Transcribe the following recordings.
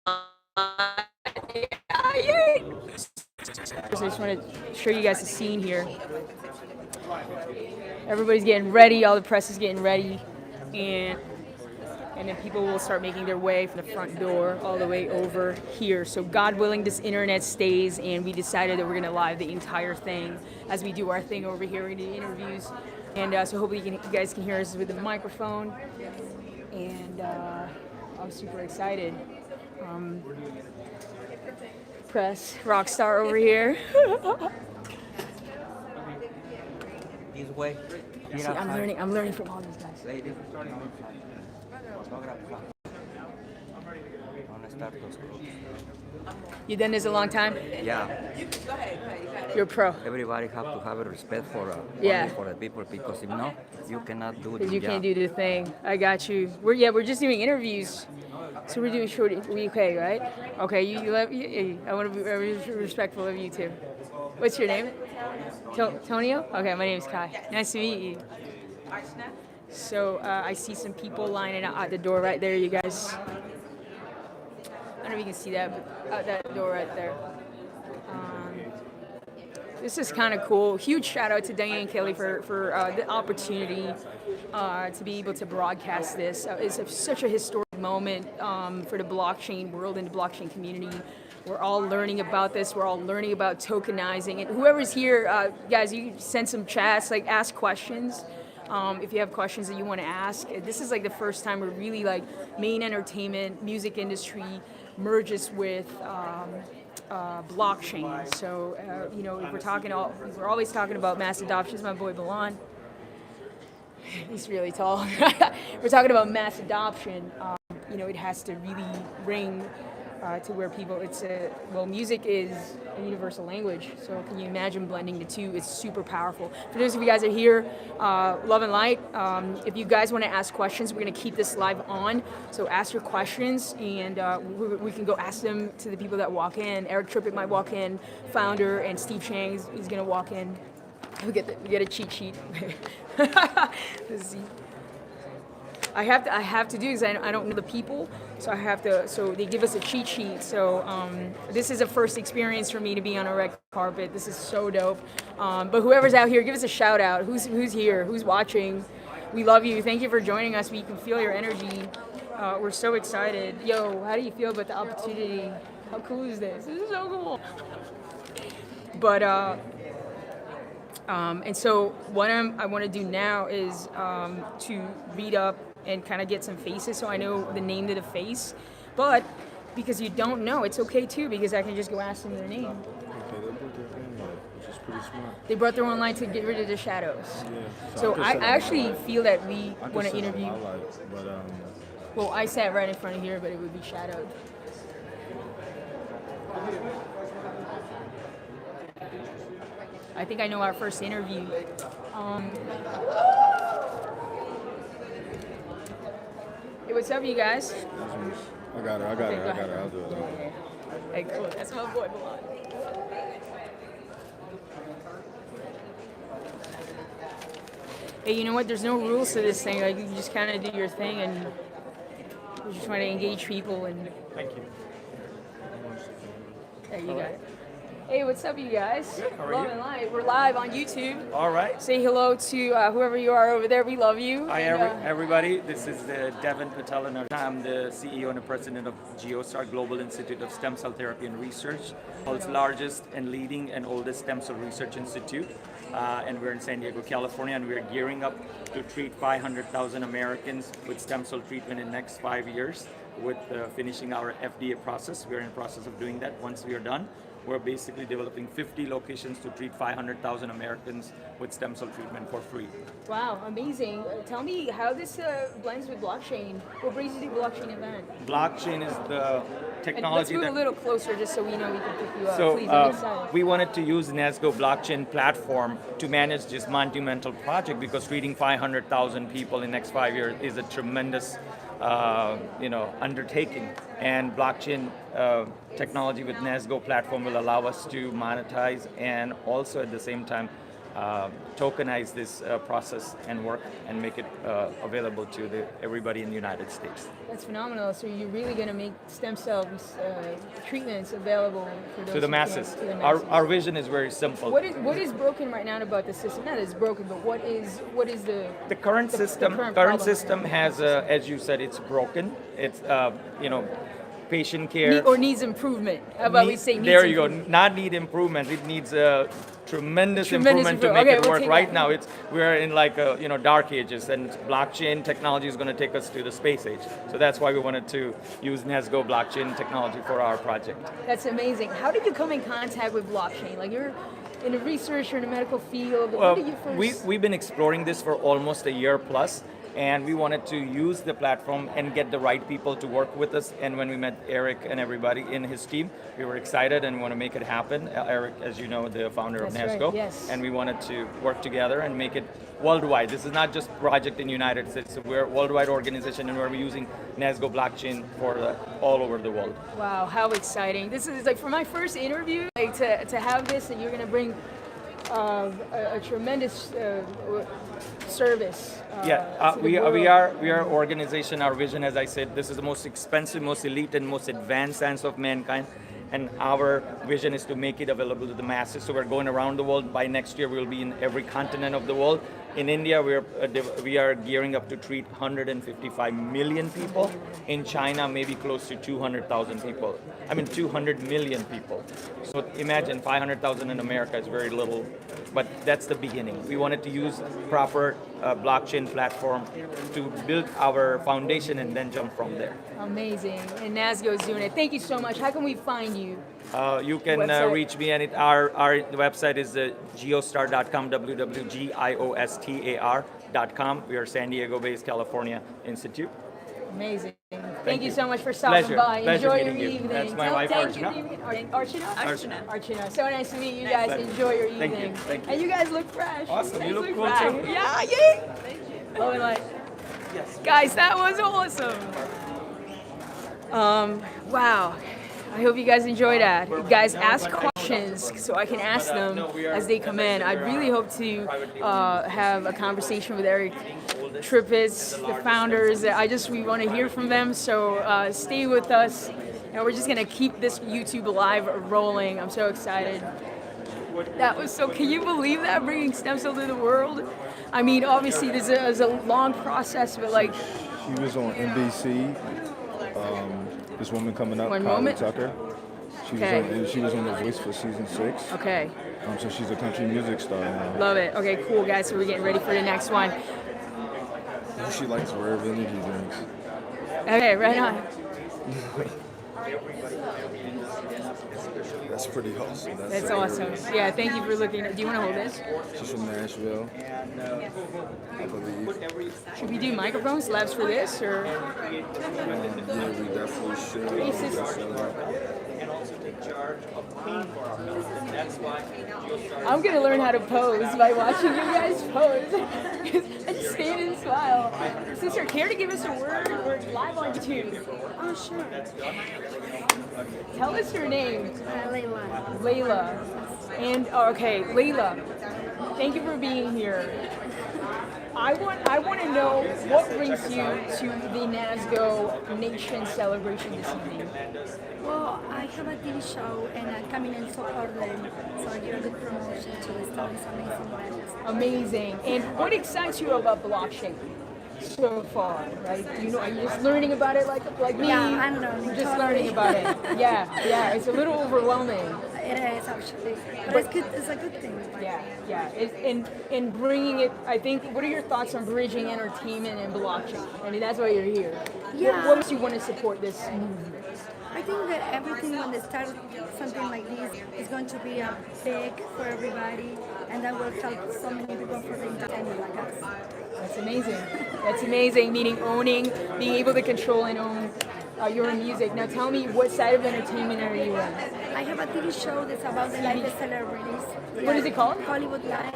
Yay! I just want to show you guys the scene here. Everybody's getting ready, all the press is getting ready, and then people will start making their way from the front door all the way over here. So God willing, this internet stays, and we decided that we're gonna live the entire thing as we do our thing over here. We're gonna do interviews, and so hopefully you guys can hear us with the microphone. And I'm super excited. Press rock star over here. This way. See, I'm learning from all these guys. Ladies, start those groups. You done this a long time? Yeah, You're a pro. everybody have to have a respect for Yeah. only for the people because if not, you cannot do Because the you job. can't do the thing. I got you. We're just doing interviews. So we're doing short. We okay, right? Okay. I want to be respectful of you too. What's your name? Tonio. Okay. My name is Kai. Nice to meet you. So I see some people lining up at the door right there. You guys. I don't know if you can see that, but out that door right there. This is kind of cool. Huge shout out to Diane Kelly for the opportunity to be able to broadcast this. Such a historic moment for the blockchain world and the blockchain community. We're all learning about this. We're all learning about tokenizing. And whoever's here, guys, you send some chats, like ask questions. If you have questions that you want to ask. This is like the first time we're really like main entertainment, music industry merges with blockchain. So, if we're always talking about mass adoption. This is my boy Balan. He's really tall. We're talking about mass adoption. It has to really ring to where people. Music is a universal language. So can you imagine blending the two? It's super powerful. For those of you guys that are here, love and light. If you guys want to ask questions, we're gonna keep this live on. So ask your questions, and we can go ask them to the people that walk in. Eric Trippett might walk in, founder, and Steve Chang is gonna walk in. We get a cheat sheet. Let's see. I have to do because I don't know the people, so I have to. So they give us a cheat sheet. So this is a first experience for me to be on a red carpet. This is so dope. But whoever's out here, give us a shout out. Who's here? Who's watching? We love you. Thank you for joining us. We can feel your energy. We're so excited. Yo, how do you feel about the opportunity? How cool is this? This is so cool. But and so what I want to do now is to read up and kind of get some faces so I know the name to the face. But because you don't know, it's okay too, because I can just go ask them their name. Okay, they brought their own light, which is pretty smart. They brought their own line to get rid of the shadows. Yeah. So I could set up actually my light. feel that we I could want to set up interview. my light, but Well, I sat right in front of here, but it would be shadowed. I think I know our first interview. Hey, what's up, you guys? I got it. I'll do it. Hey, cool. That's my boy, Bilal. Hey, you know what? There's no rules to this thing. Like, you just kind of do your thing, and we just want to engage people. And Thank you. there you got it. Hey, what's up, you guys? How are Love you? and Light. We're live on YouTube. All right. Say hello to whoever you are over there. We love you. Hi, And, everybody. This is Devin Patel, and I'm the CEO and the president of GeoStar Global Institute of Stem Cell Therapy and Research, world's largest and leading and oldest stem cell research institute. And we're in San Diego, California, and we're gearing up to treat 500,000 Americans with stem cell treatment in the next 5 years with finishing our FDA process. We're in the process of doing that. Once we are done, we're basically developing 50 locations to treat 500,000 Americans with stem cell treatment for free. wow, amazing. Tell me how this blends with blockchain. What brings you to the blockchain event? Blockchain is the And let's technology move a that... little closer just so we know we can pick you up. So Please, I'm excited. we wanted to use Nasgo blockchain platform to manage this monumental project because treating 500,000 people in the next 5 years is a tremendous undertaking. And blockchain technology with Nasgo platform will allow us to monetize and also at the same time tokenize this process and work and make it available to everybody in the United States. That's phenomenal. So you're really going to make stem cell treatments available for those To the who masses. can't- to the Our, masses. our vision is very simple. What is broken right now about the system? Not that it's broken, but what is The current the system, current current problem? system has, as you said, it's broken. It's patient care. Or needs improvement? How about we say needs there you improvement? go. Not need improvement. It needs tremendous Tremendous improvement to make improvement. it Okay, we'll work. take Right that. now, we're in like dark ages, and blockchain technology is going to take us to the space age. So that's why we wanted to use Nasgo blockchain technology for our project. That's amazing. How did you come in contact with blockchain? Like you're in the research or in the medical field. When did you first? We've been exploring this for almost a year plus, and we wanted to use the platform and get the right people to work with us. And when we met Eric and everybody in his team, we were excited and want to make it happen. Eric, as you know, the founder That's of right, Nasgo, yes. and we wanted to work together and make it worldwide. This is not just project in the United States. We're a worldwide organization, and we're using Nasgo blockchain for all over the world. Wow, how exciting! This is like for my first interview, like to have this, and you're going to bring a tremendous service. To the We world. are organization. Our vision, as I said, this is the most expensive, most elite, and most advanced science of mankind. And our vision is to make it available to the masses. So we're going around the world. By next year, we'll be in every continent of the world. In India, we are gearing up to treat 155 million people. In China, maybe close to 200,000 people. 200 million people. So imagine 500,000 in America is very little, but that's the beginning. We wanted to use proper blockchain platform to build our foundation and then jump from there. Amazing, and Nasgo is doing it. Thank you so much. How can we find you? You can Website. reach me, and our website is geostar.com, www.geostar.com. We are San Diego-based California Institute. Amazing. Thank you so much for stopping Pleasure. by. Pleasure Enjoy your meeting you. evening. That's my wife, Thank you. Archana. Archana? Archana. So nice to meet you guys. Pleasure. Enjoy your Thank you. evening. Thank you. And you guys look fresh. Awesome. You guys look cool, fresh. too. Yeah, yeah. Thank you. Oh, and like, guys, that was awesome. Wow. I hope you guys enjoy that. You guys ask questions so I can ask them as they come in. I really hope to have a conversation with Eric Trippets, the founders. We want to hear from them, so stay with us. And we're just going to keep this YouTube live rolling. I'm so excited. That was so, can you believe that, bringing stem cell to the world? I mean, obviously there's a long process, but like, She was on NBC. This woman coming up, One Kylie moment. Tucker. Okay. She was on The Voice for season 6. okay. So she's a country music star now. Love it. Okay, cool, guys. So we're getting ready for the next one. She likes rare energy drinks. Okay, right on. That's pretty awesome. That's awesome. Yeah, thank you for looking. Do you want to hold this? She's from Nashville, I believe. Should we do microphone slabs for this, or? Yeah, we definitely should. Racist. I'm gonna learn how to pose by watching you guys pose. I just stand and smile. Sister, care to give us a word? We're live on YouTube. Oh, sure. Tell us your name. Layla. Layla. And okay, Layla, thank you for being here. I want to know what brings you to the Nasgo Nation celebration this evening. Well, I have a TV show and I'm coming in support them, so I give a good promotion to this amazing event. Amazing. And what excites you about blockchain so far, right? Are you just learning about it like me? Yeah, I'm learning. You're just totally. learning about it. Yeah, it's a little overwhelming. It is actually, but it's good. It's a good thing. Yeah. In bringing it, I think, what are your thoughts on bridging entertainment and blockchain? I mean, that's why you're here. Yeah. What makes you want to support this movement? I think that everything when they start something like this is going to be big for everybody, and that will help so many people for the entertainment like us. That's amazing. That's amazing, meaning being able to control and own your own music. Now tell me, what side of entertainment are you in? I have a TV show that's about the life of celebrities. What is it called? Hollywood Life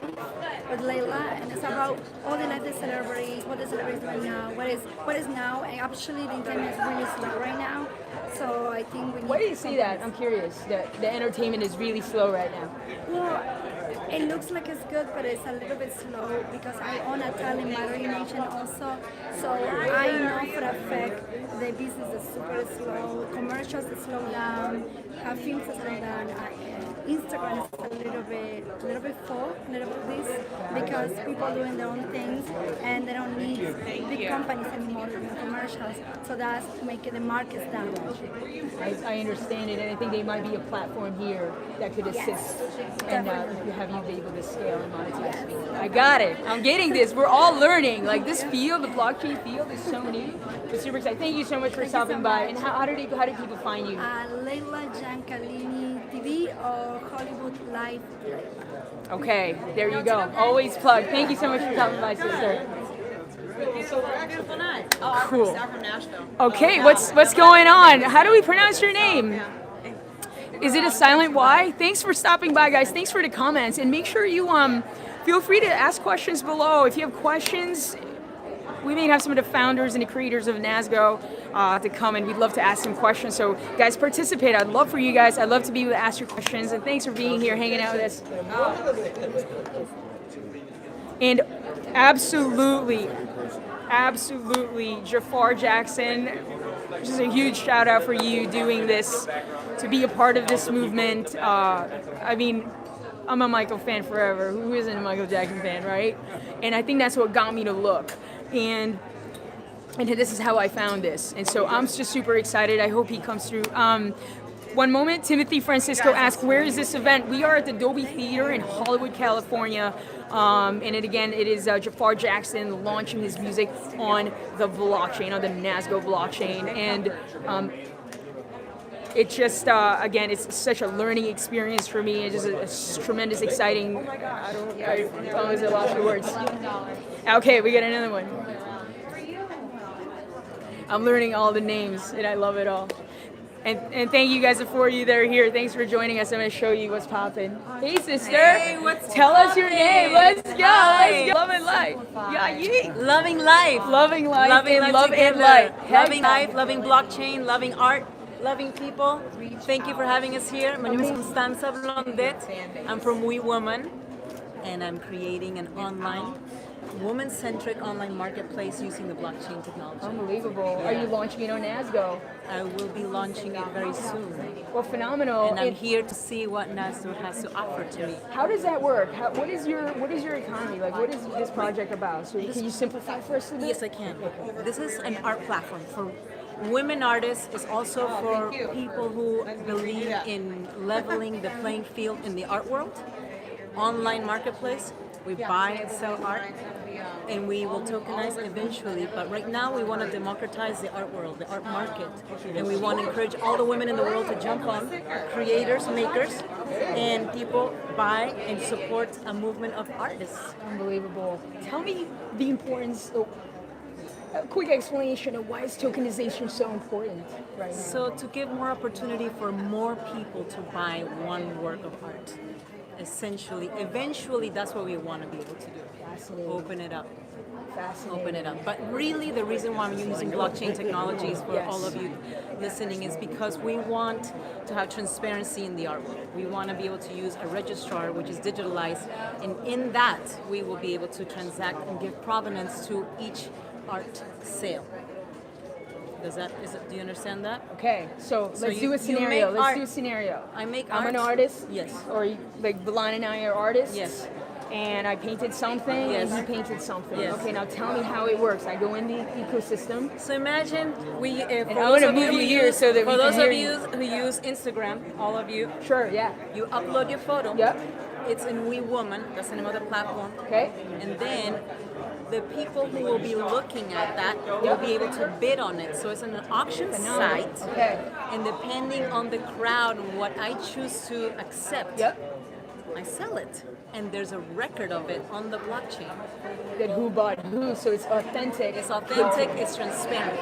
with Layla, and it's about all the life of celebrities, what the celebrities doing now, what is now, and actually the entertainment is really slow right now. So I think we need. Why do you say that? I'm curious. The entertainment is really slow right now. Well, It looks like it's good, but it's a little bit slow because I own a talent marketing agent also. So I know for a fact the business is super slow, commercials slow down, films slow down. Instagram is a little bit full, a little bit this because people doing their own things and they don't need big companies anymore doing commercials. So that's making the markets down. I understand it, and I think there might be a platform here that could assist and have you be able to scale and monetize. I got it. I'm getting this. We're all learning. Like this field, the blockchain field, is so new. It's super exciting. Thank you so much for stopping by. And how do people find you? Leila Giancalini TV or Hollywood Live. Okay, there you go. Always plug. Thank you so much for stopping by, sister. Beautiful night. Oh, Cool. I'm from Nashville. Okay, what's going on? How do we pronounce your name? Is it a silent Y? Thanks for stopping by, guys. Thanks for the comments, and make sure you feel free to ask questions below. If you have questions, we may have some of the founders and the creators of Nasgo to come, and we'd love to ask some questions. So, guys, participate. I'd love for you guys. I'd love to be able to ask your questions, and thanks for being here, hanging out with us. And absolutely, Jafaar Jackson, just a huge shout out for you doing this, to be a part of this movement. I mean, I'm a Michael fan forever. Who isn't a Michael Jackson fan, right? And I think that's what got me to look. And this is how I found this. And so I'm just super excited. I hope he comes through. One moment, Timothy Francisco asked, where is this event? We are at the Dolby Theater in Hollywood, California. And it is Jafaar Jackson launching his music on the blockchain, on the Nasgo blockchain. And it just, again, it's such a learning experience for me. It's just a tremendous, exciting, I always lost the words. Okay, we got another one. I'm learning all the names, and I love it all. And thank you guys for you that are here. Thanks for joining us. I'm going to show you what's popping. Hey, sister. Hey, what's Tell us your name. Let's go. Hi. Let's go. Loving life. Yeah, yeet. Loving life. Loving life. Loving and life love together. and life. Loving life, loving blockchain, loving art, loving people. Thank you for having us here. My name is Constanza Blondet. I'm from We Woman, and I'm creating an online, woman-centric online marketplace using the blockchain technology. Unbelievable. Are you launching it on Nasgo? I will be launching it very soon. Well, phenomenal. And I'm here to see what Nasgo has to offer to me. How does that work? What is your economy like? What is this project about? So can you simplify for us a bit? Yes, I can. This is an art platform for women artists. It's also for people who believe in leveling the playing field in the art world. Online marketplace. We buy and sell art, and we will tokenize eventually. But right now, we want to democratize the art world, the art market, and we want to encourage all the women in the world to jump on, creators, makers, and people buy and support a movement of artists. Unbelievable. Tell me the importance. A quick explanation of why is tokenization so important right now? So to give more opportunity for more people to buy one work of art. Essentially, eventually, that's what we want to be able to do. Fascinating. Open it up. Fascinating. Open it up. But really, the reason why I'm using blockchain technologies for all of you listening is because we want to have transparency in the art world. We want to be able to use a registrar, which is digitalized, and in that, we will be able to transact and give provenance to each art sale. Do you understand that? Okay, so let's do a you scenario. make Let's art. do a scenario. I make I'm art. an artist. Yes. Or like Belana and I are artists. Yes. And I painted something, Yes. and he painted something. Yes. Okay, now tell me how it works. I go in the ecosystem. So imagine we. And I want to move you here so that we for can those hear of you. you who use Instagram, all of you, Sure, yeah. you upload your photo. Yep. It's in We Woman. That's the name of the platform. Okay. And then the people who will be looking at that will be able to bid on it. So it's an auction site. Okay. And depending on the crowd and what I choose to accept, Yep. I sell it. And there's a record of it on the blockchain. That who bought who, so it's authentic. It's authentic, it's transparent.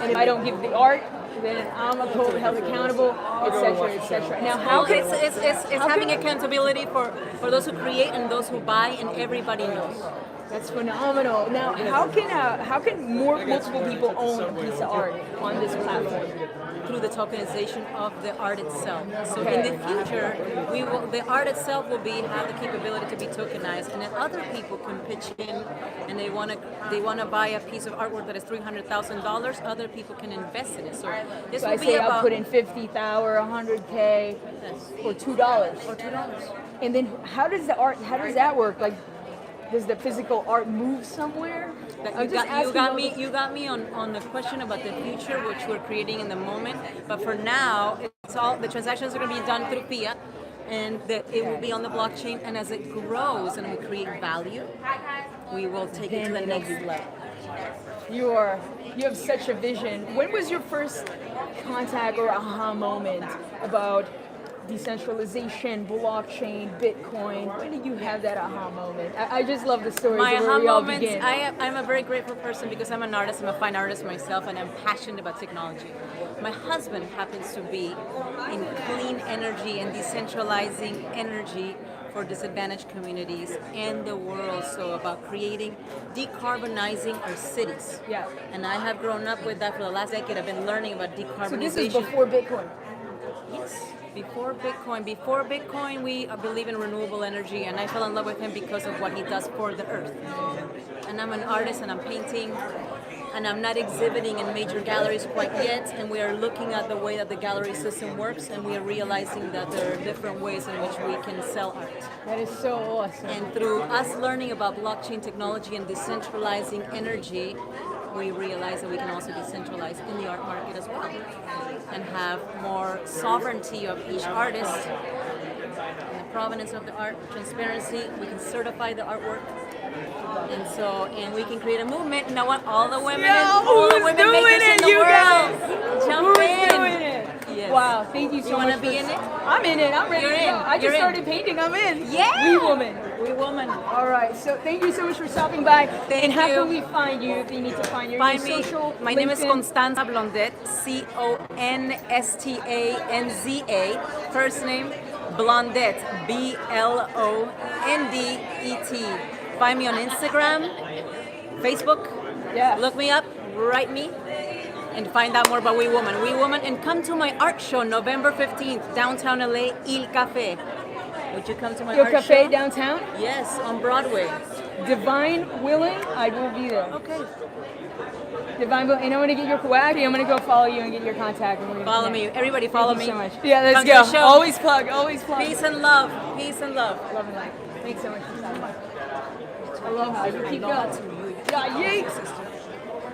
And if I don't give the art, then I'm held accountable, etc., etc. Now, how Okay, can it's having accountability for those who create and those who buy, and everybody knows. That's phenomenal. Now, how can multiple people own a piece of art on this platform? Through the tokenization of the art itself. So in the future, the art itself will have the capability to be tokenized, and then other people can pitch in, and they want to buy a piece of artwork that is $300,000. Other people can invest in it. So this So will I be say about I'll put in 50,000 or 100K or $2. or $2. And then how does that work? Like, does the physical art move somewhere? You got me on the question about the future, which we're creating in the moment. But for now, it's all the transactions are going to be done through fiat, and it will be on the blockchain. And as it grows and we create value, we will take it to the next level. You have such a vision. When was your first contact or aha moment about decentralization, blockchain, Bitcoin? When did you have that aha moment? I just love the stories My of where aha we all moments, begin. I'm a very grateful person because I'm an artist, I'm a fine artist myself, and I'm passionate about technology. My husband happens to be in clean energy and decentralizing energy for disadvantaged communities and the world, so about decarbonizing our cities. Yeah. And I have grown up with that for the last decade. I've been learning about decarbonization. So this is before Bitcoin. Yes. Before Bitcoin, we believe in renewable energy, and I fell in love with him because of what he does for the earth. And I'm an artist, and I'm painting, and I'm not exhibiting in major galleries quite yet, and we are looking at the way that the gallery system works, and we are realizing that there are different ways in which we can sell art. That is so awesome. And through us learning about blockchain technology and decentralizing energy, we realize that we can also decentralize in the art market as well and have more sovereignty of each artist and the provenance of the art, transparency. We can certify the artwork, and we can create a movement. You know what? All the women, all the women makers in the world, jump in. Doing it? Yes. Wow, thank you so much. You want to be in it? I'm in it. I'm ready You're to in. go. I You're just in. started painting. I'm in. Yeah. We woman. We woman. All right. So thank you so much for stopping by. Thank and how you. can we find you if they need to find you? Find Your me. social, My name is LinkedIn? Constanza Blondet, Constanza. First name Blondet, Blondet. Find me on Instagram, Facebook. Yeah. Look me up, write me, and find out more about We Woman. We Woman, and come to my art show November 15th, downtown LA, Il Café. Would you come to my Your art cafe show? downtown? Yes, on Broadway. Divine willing, I will be there. Okay. Divine willing, and I'm gonna get your actually, I'm gonna go follow you and get your contact. And we're gonna Follow me. connect. Everybody follow Thank me. you so much. Yeah, let's Come to go. the show. Always plug. Always plug. Peace and love. Peace and love. Love and light. Thanks so much for stopping by. I love how you keep going. Yeah, yeet.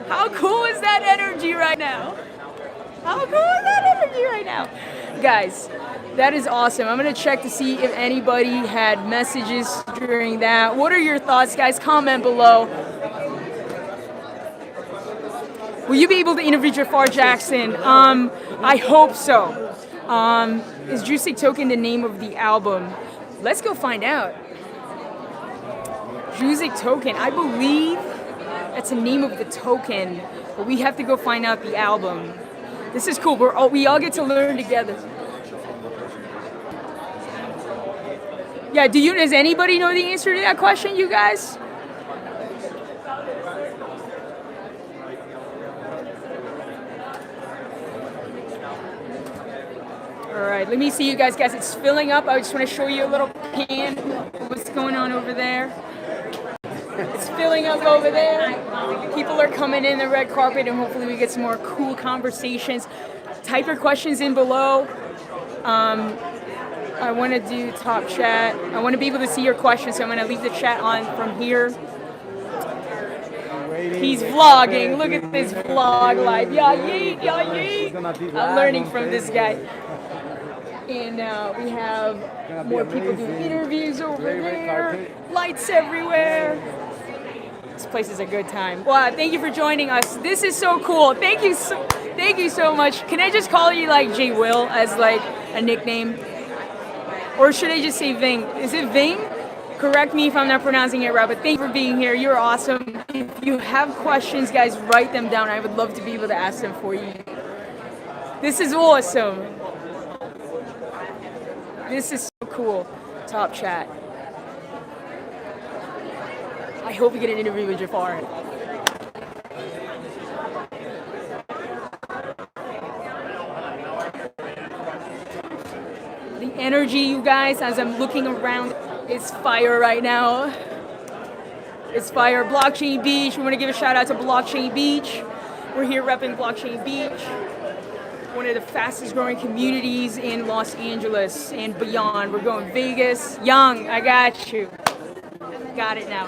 How cool is that energy right now? How cool is that energy right now? Guys, that is awesome. I'm going to check to see if anybody had messages during that. What are your thoughts, guys? Comment below. Will you be able to interview Jafaar Jackson? I hope so. Is Juicy Token the name of the album? Let's go find out. Juicy Token, I believe that's the name of the token, but we have to go find out the album. This is cool. We all get to learn together. Yeah, does anybody know the answer to that question, you guys? All right, let me see you guys. Guys, it's filling up. I just want to show you a little pan of what's going on over there. It's filling up over there. People are coming in the red carpet, and hopefully we get some more cool conversations. Type your questions in below. I want to do top chat. I want to be able to see your questions, so I'm going to leave the chat on from here. He's vlogging. Look at this vlog life. Yeah, yeet, yeah, yeet. I'm learning from this guy. And we have more people doing interviews over there. Lights everywhere. This place is a good time. Wow, thank you for joining us. This is so cool. Thank you so much. Can I just call you like J Will as like a nickname? Or should I just say Ving? Is it Ving? Correct me if I'm not pronouncing it right, but thank you for being here. You're awesome. If you have questions, guys, write them down. I would love to be able to ask them for you. This is awesome. This is so cool. Top chat. I hope we get an interview with Jafaar. The energy, you guys, as I'm looking around, is fire right now. It's fire. Blockchain Beach. We want to give a shout out to Blockchain Beach. We're here repping Blockchain Beach, one of the fastest growing communities in Los Angeles and beyond. We're going Vegas. Young, I got you. Got it now.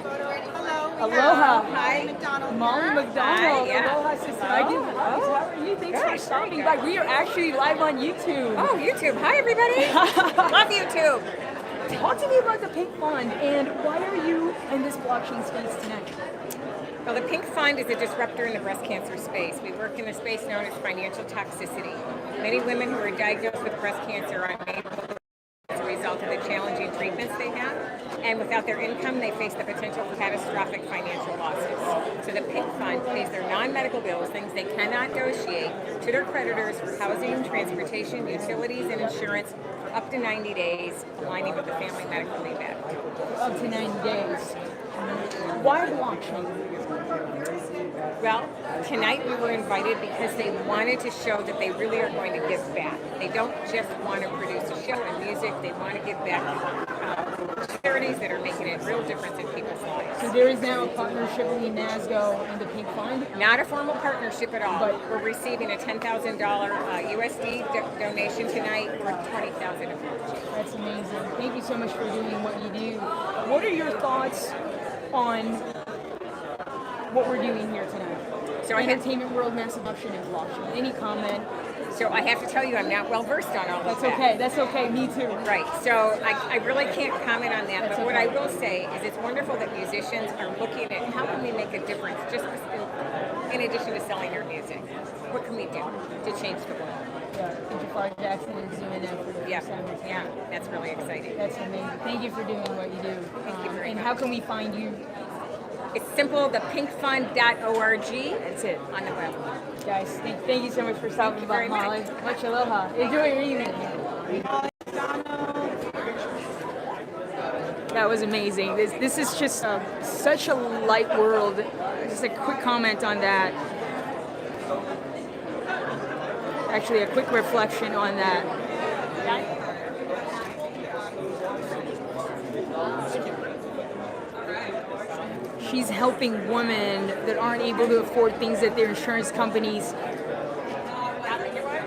Aloha. Hi, McDonald. Molly McDonald. Hi, yeah. Aloha, sister. I do. How are you? Thanks for stopping by. We are actually live on YouTube. Oh, YouTube. Hi, everybody. Love YouTube. Talk to me about the Pink Fund and why are you in this blockchain space tonight? Well, the Pink Fund is a disruptor in the breast cancer space. We work in a space known as financial toxicity. Many women who are diagnosed with breast cancer are unable as a result of the challenging treatments they have, and without their income, they face the potential for catastrophic financial losses. So the Pink Fund pays their non-medical bills, things they cannot negotiate, to their creditors for housing, transportation, utilities, and insurance for up to 90 days, aligning with the Family Medical Leave Act. Up to 90 days. Why blockchain? Well, tonight we were invited because they wanted to show that they really are going to give back. They don't just want to produce a show and music, they want to give back to charities that are making a real difference in people's lives. So there is now a partnership between Nasgo and the Pink Fund? Not a formal partnership at all. But we're receiving a $10,000 USD donation tonight for $20,000 of it. That's amazing. Thank you so much for doing what you do. What are your thoughts on what we're doing here tonight? So entertainment world, mass adoption, and blockchain. Any comment? So I have to tell you, I'm not well versed on all of That's that. okay. That's okay. Me too. Right. So I really can't comment on that. But what I will say is it's wonderful that musicians are looking at how can we make a difference just in addition to selling their music. What can we do to change the world? Yeah. Jafaar Jackson is doing that for the Yeah, first time. yeah, that's really exciting. That's amazing. Thank you for doing what you do. Thank you very And much. how can we find you? It's simple, thepinkfund.org. That's it. On the web. Guys, thank you so much for stopping by, very much. Molly. Much aloha. Enjoy your evening. That was amazing. This is just such a light world. Just a quick comment on that. Actually, a quick reflection on that. She's helping women that aren't able to afford things that their insurance companies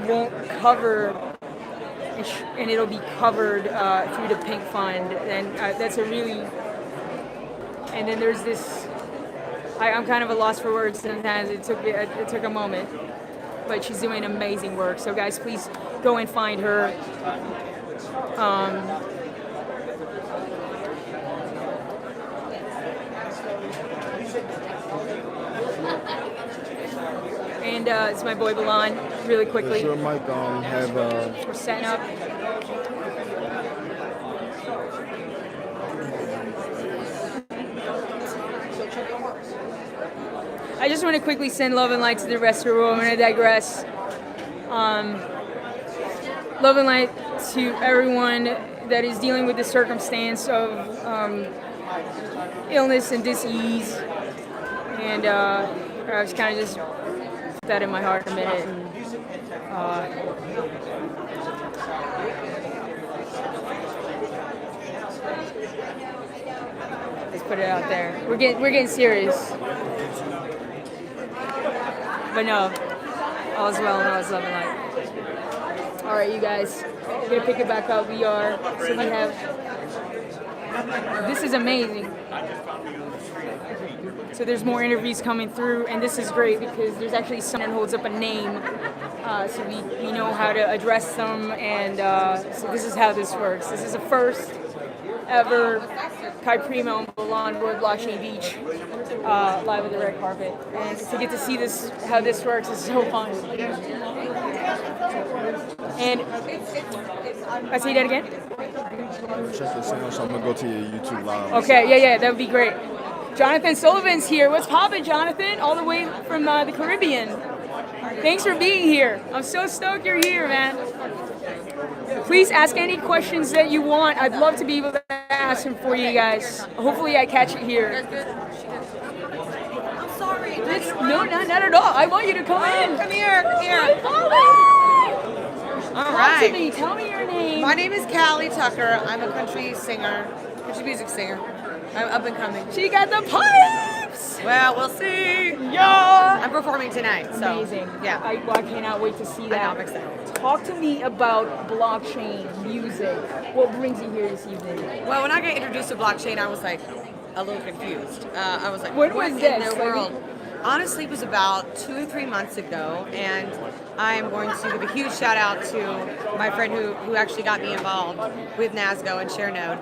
won't cover, and it'll be covered through the Pink Fund. And that's a really, and then there's this, I'm kind of a loss for words sometimes. It took a moment, but she's doing amazing work. So guys, please go and find her. And it's my boy Balan, really quickly. Does your mic have We're setting up. I just want to quickly send love and light to the rest of the world. I'm going to digress. Love and light to everyone that is dealing with the circumstance of illness and disease. And I was kind of just put that in my heart a minute. And, let's put it out there. We're getting serious. But no, all's well and all's love and light. All right, you guys, we're gonna pick it back up. We have. This is amazing. So there's more interviews coming through, and this is great because there's actually someone that holds up a name, so we know how to address them, and so this is how this works. This is the first ever Kai Primo and Balan Road Blockchain Beach live at the red carpet, and to get to see this, how this works, is so fun. And I say that again. check the sound? So I'm gonna go to your YouTube live. Okay, yeah, that would be great. Jonathan Sullivan's here. What's poppin', Jonathan? All the way from the Caribbean. Thanks for being here. I'm so stoked you're here, man. Please ask any questions that you want. I'd love to be able to ask him for you guys. Hopefully I catch it here. I'm sorry. No, not at all. I want you to come in. Come here. Come here. All Talk to me. right. Tell me your name. My name is Callie Tucker. I'm a country singer, country music singer. I'm up and coming. She got the pipes. Well, we'll see. Yeah. I'm performing tonight. So, Amazing. Yeah. I cannot wait to see that. know, I'm excited. Talk to me about blockchain music. What brings you here this evening? Well, when I got introduced to blockchain, I was like a little confused. I was like, When what was in this? the world? Honestly, it was about 2 or 3 months ago, and I'm going to give a huge shout out to my friend who actually got me involved with Nasgo and ShareNode,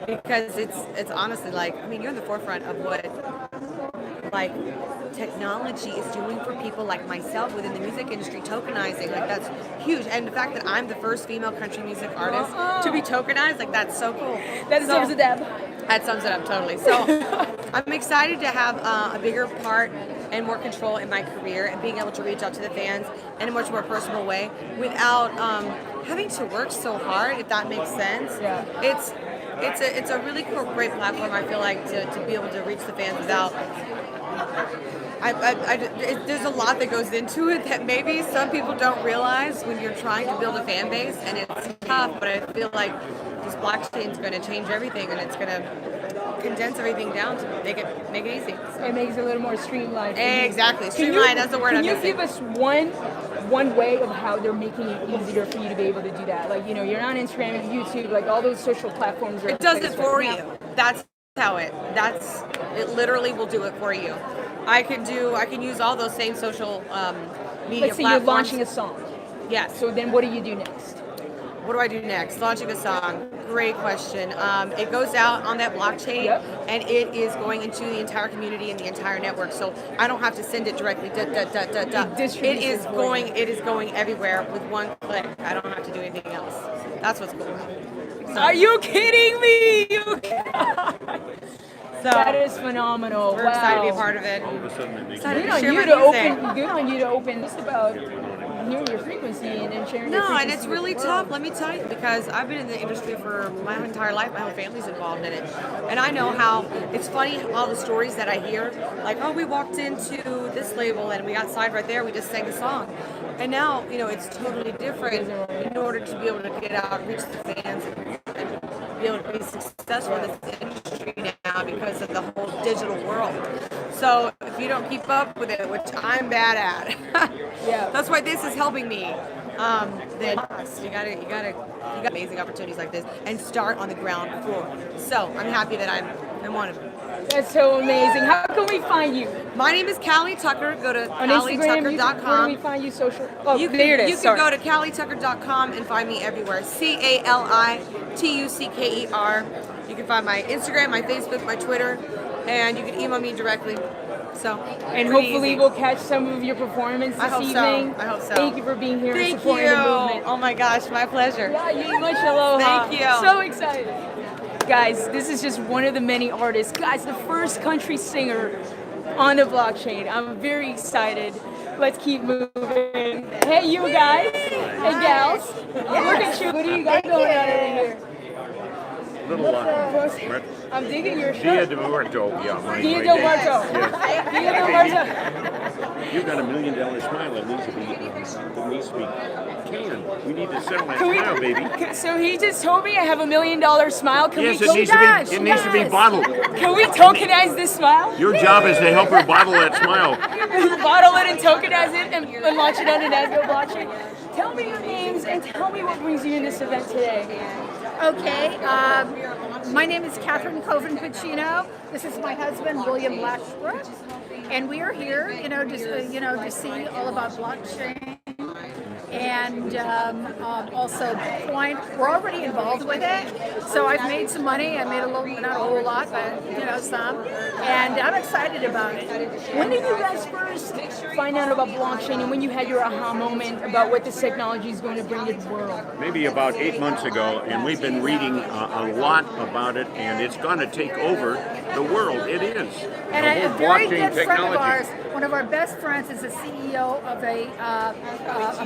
because it's honestly like, I mean, you're in the forefront of what like technology is doing for people like myself within the music industry. Tokenizing, like that's huge, and the fact that I'm the first female country music artist to be tokenized, like that's so cool. That deserves a dab. That sums it up totally. So I'm excited to have a bigger part and more control in my career, and being able to reach out to the fans in a much more personal way without having to work so hard, if that makes sense. Yeah. It's a really cool, great platform, I feel like, to be able to reach the fans without. There's a lot that goes into it that maybe some people don't realize when you're trying to build a fan base, and it's tough, but I feel like this blockchain is going to change everything, and it's going to condense everything down to make it easy. So. It makes it a little more streamlined. Exactly, streamlined, that's the word I'm Can you missing. give us one way of how they're making it easier for you to be able to do that? Like, you're on Instagram and YouTube, like all those social platforms are. It does it for you. That's it literally will do it for you. I can use all those same social media Let's say platforms. you're launching a song. Yes. So then what do you do next? What do I do next? Launching a song. Great question. It goes out on that blockchain, Yep. and it is going into the entire community and the entire network. So I don't have to send it directly. It distributes it for you. It is going everywhere with one click. I don't have to do anything else. That's what's cool. So, Are you kidding me? so That is phenomenal. we're Wow. excited to be a part of it. Excited Good to on share you my to music. open. Good on you to open. Just about hearing your frequency and then sharing. your No, and frequency it's with really the tough, world. let me tell you, because I've been in the industry for my entire life. My whole family's involved in it. And I know how, it's funny, all the stories that I hear, like, oh, we walked into this label and we got signed right there, we just sang a song. And now, it's totally different in order to be able to get out, reach the fans, and be able to be successful in this industry now because of the whole digital world. So if you don't keep up with it, which I'm bad at, Yeah. that's why this is helping me. Then you got amazing opportunities like this, and start on the ground floor. So I'm happy that I'm one of them. That's so amazing. How can we find you? My name is Callie Tucker. Go to On Instagram, where do CallieTucker.com. we find you social? Oh, You there it is. can Sorry. go to CallieTucker.com and find me everywhere. CallieTucker. You can find my Instagram, my Facebook, my Twitter, and you can email me directly. So And pretty hopefully easy. we'll catch some of your performance this I hope so. evening. I hope so. Thank you for being here and Thank supporting you. the movement. Oh my gosh, my pleasure. Yeah, you much aloha. Thank you. So excited. Guys, this is just one of the many artists. Guys, the first country singer on the blockchain. I'm very excited. Let's keep moving. Hey, you guys and gals. Look at you. What do you got going on over here? I'm digging your Dia shirt. de Muerto, yeah. Dia de Muerto. Yes. Dia de Muerto. You got $1 million smile that needs to be canned. We need to settle that Can we- smile, baby. So he just told me I have $1 million smile. Can Yes, we it needs to tokenize? be. It needs to be bottled. Can we tokenize this smile? Your job is to help her bottle that smile. Bottle it and tokenize it and launch it on the Nasgo blockchain. Tell me your names and tell me what brings you in this event today. Okay, my name is Catherine Coven Pacino. This is my husband, William Lashbrook, and we are here, to see all about blockchain and also Bitcoin. We're already involved with it, so I've made some money. I made a little, not a whole lot, but some, and I'm excited about it. When did you guys first find out about blockchain and when you had your aha moment about what this technology is going to bring to the world? Maybe about 8 months ago, and we've been reading a lot about it, and it's going to take over the world. It is. And The a whole very blockchain good friend of ours, one of our best friends, is the CEO of a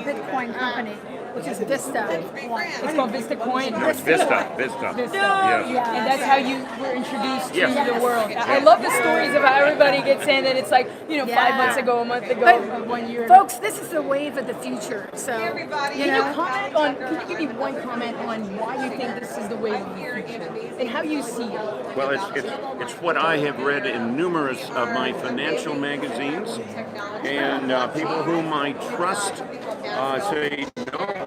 Bitcoin company, which is Vista. It's called Vista Coin. It's Vista. Vista. Vista. Yes. And that's how you were introduced Yes. to the world. I love the stories of how everybody gets in, and it's like, 5 months ago, a month ago, But, 1 year. folks, this is the wave of the future. So, Can you give me one comment on why you think this is the wave of the future and how you see it? Well, it's what I have read in numerous of my financial magazines, and people whom I trust say, no,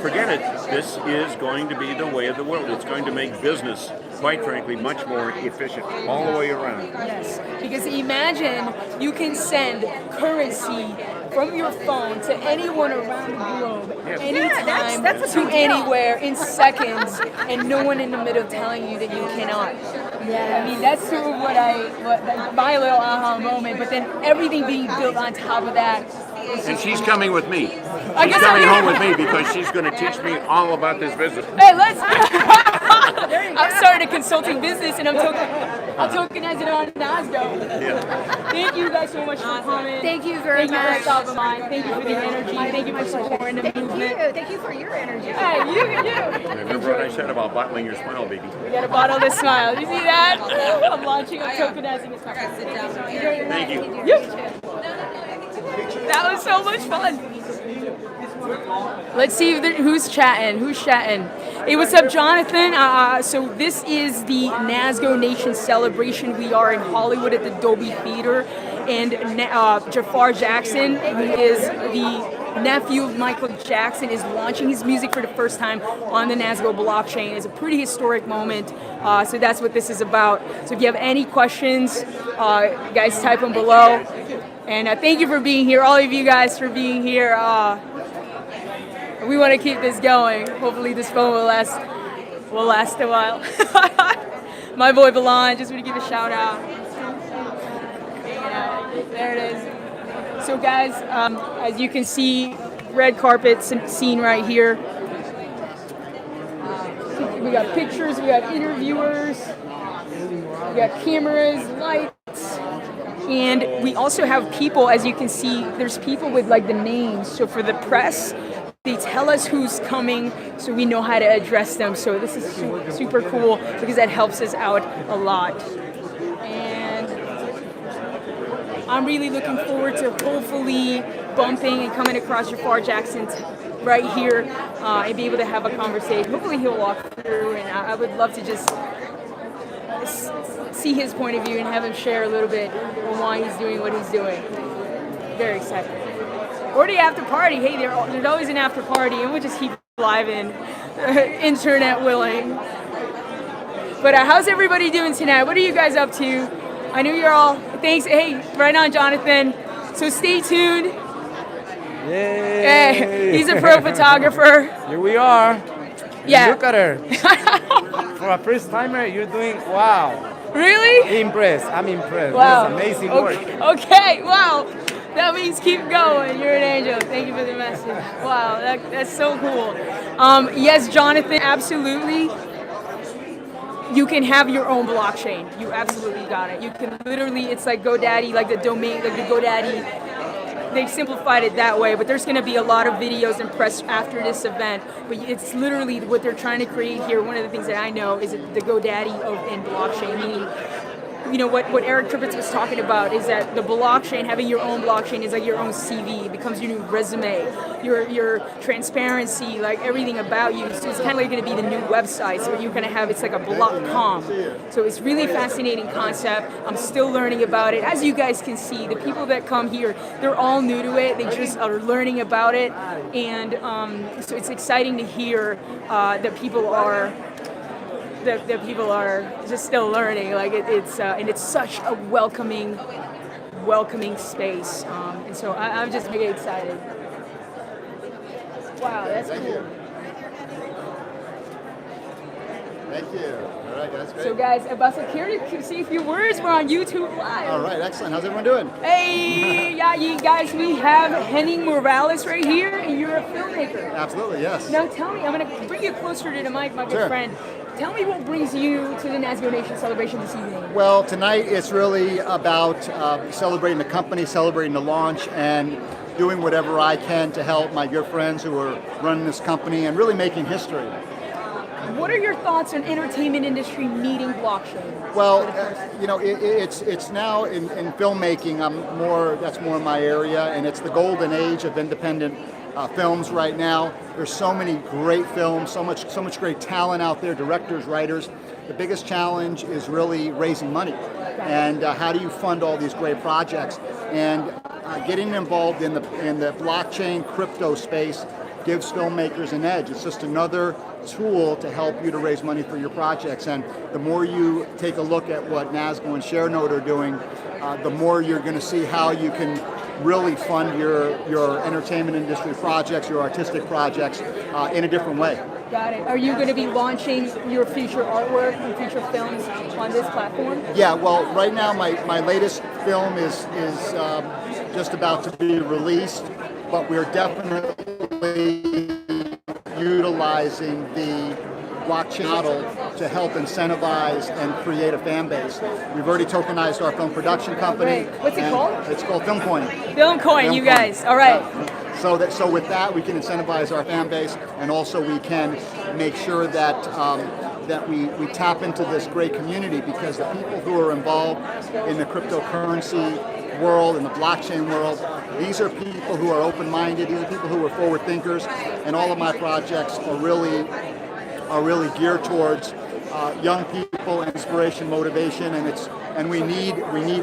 forget it. This is going to be the way of the world. It's going to make business, quite frankly, much more efficient all the way around. Yes, because imagine you can send currency from your phone to anyone around the globe, anytime, that's a to big deal. anywhere, in seconds, and no one in the middle telling you that you cannot. I mean, that's sort of my little aha moment, but then everything being built on top of that. And she's coming with me. I She's guess coming I'm home with me because she's going to teach me all about this business. Hey, let's. I've started a consulting business, and I'll tokenize it on Nasgo. Yeah. Thank you guys so much for coming. Thank you very Thank you much. for top of mind. Thank you for the energy. Thank you for supporting the movement. Thank you for your energy. Hey, you. Remember what I said about bottling your smile, baby? We gotta bottle this smile. You see that? I'm launching. I'm tokenizing this smile. Thank you. That was so much fun. Let's see who's chatting. Hey, what's up, Jonathan? So this is the Nasgo Nation celebration. We are in Hollywood at the Dolby Theater, and Jafaar Jackson, who is the nephew of Michael Jackson, is launching his music for the first time on the Nasgo blockchain. It's a pretty historic moment, so that's what this is about. So if you have any questions, guys, type them below. And thank you for being here, all of you guys for being here. We want to keep this going. Hopefully this phone will last a while. My boy Balan, just want to give a shout out. There it is. So guys, as you can see, red carpet scene right here. We got pictures, we got interviewers, we got cameras, lights. And we also have people, as you can see, there's people with like the names. So for the press, they tell us who's coming so we know how to address them. So this is super cool because that helps us out a lot. And I'm really looking forward to hopefully bumping and coming across Jafaar Jackson right here and be able to have a conversation. Hopefully he'll walk through, and I would love to just see his point of view and have him share a little bit on why he's doing what he's doing. Very excited. Or the after party. Hey, there's always an after party, and we'll just keep live in, internet willing. But how's everybody doing tonight? What are you guys up to? I know you're all, thanks. Hey, right on, Jonathan. So stay tuned. Yay! Hey, he's a pro photographer. Here we are. Yeah. Look at her. For a first timer, you're doing wow. Really? Impressed. I'm impressed. Wow. That's amazing work. Okay, wow. That means keep going. You're an angel. Thank you for the message. Wow, that's so cool. Yes, Jonathan, absolutely. You can have your own blockchain. You absolutely got it. You can literally, it's like GoDaddy, like the domain, like the GoDaddy. They simplified it that way, but there's going to be a lot of videos and press after this event. But it's literally what they're trying to create here. One of the things that I know is the GoDaddy in blockchain, meaning, you know, what Eric Trippett was talking about is that the blockchain, having your own blockchain is like your own CV. It becomes your new resume, your transparency, like everything about you. So it's kind of like going to be the new website. So you're going to have, it's like a block.com. So it's really fascinating concept. I'm still learning about it. As you guys can see, the people that come here, they're all new to it. They just are learning about it. And so it's exciting to hear that people are just still learning. Like it's and it's such a welcoming space. And so I'm just really excited. Wow, that's cool. Thank you. All right, that's great. So guys, Abasa, care to say a few words? We're on YouTube Live. All right, excellent. How's everyone doing? Hey, yeah, you guys, we have Henning Morales right here, and you're a filmmaker. Absolutely, yes. Now tell me, I'm going to bring you closer to the mic, my good Sure. friend. Tell me what brings you to the Nasgo Nation celebration this evening. Well, tonight it's really about celebrating the company, celebrating the launch, and doing whatever I can to help my good friends who are running this company and really making history. What are your thoughts on entertainment industry needing blockchain? Well, it's now in filmmaking. That's more my area, and it's the golden age of independent films right now. There's so many great films, so much great talent out there, directors, writers. The biggest challenge is really raising money, and how do you fund all these great projects? And getting involved in the blockchain crypto space gives filmmakers an edge. It's just another tool to help you to raise money for your projects. And the more you take a look at what Nasgo and ShareNote are doing, the more you're going to see how you can really fund your entertainment industry projects, your artistic projects in a different way. Got it. Are you going to be launching your future artwork and future films on this platform? Yeah, well, right now my latest film is just about to be released, but we're definitely utilizing the blockchain model to help incentivize and create a fan base. We've already tokenized our film production company. Great. What's it called? It's called FilmCoin. FilmCoin, you guys. All right. So with that, we can incentivize our fan base, and also we can make sure that that we tap into this great community, because the people who are involved in the cryptocurrency world, in the blockchain world, these are people who are open-minded, these are people who are forward thinkers, and all of my projects are really geared towards young people, inspiration, motivation, and we need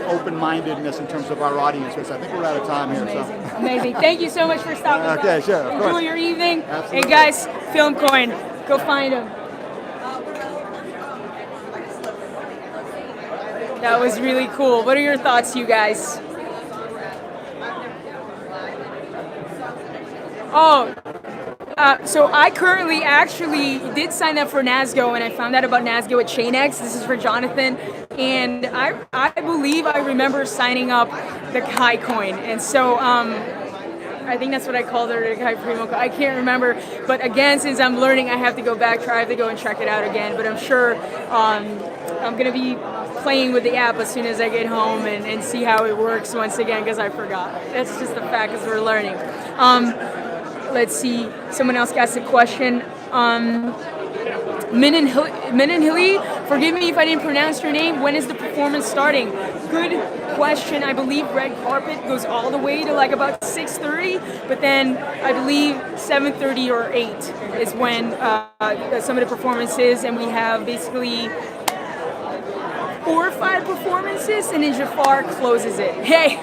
open-mindedness in terms of our audiences. I think we're out of time here. Amazing. So. Amazing. Thank you so much for stopping by. Okay, sure. Of course. Enjoy your evening. Absolutely. And guys, FilmCoin, go find them. That was really cool. What are your thoughts, you guys? Oh, so I currently actually did sign up for Nasgo, and I found out about Nasgo at ChainX. This is for Jonathan, and I believe I remember signing up the Kai coin, and so I think that's what I called it, the Kai Primo. I can't remember, but again, since I'm learning, I have to go back, I have to go and check it out again. But I'm sure I'm gonna be playing with the app as soon as I get home and see how it works once again, because I forgot. That's just a fact, because we're learning. Let's see, someone else asked a question. Minin Hilly, forgive me if I didn't pronounce your name. When is the performance starting? Good question. I believe red carpet goes all the way to like about 6:30, but then I believe 7:30 or 8 is when some of the performances, and we have basically 4 or 5 performances, and then Jafaar closes it. Hey,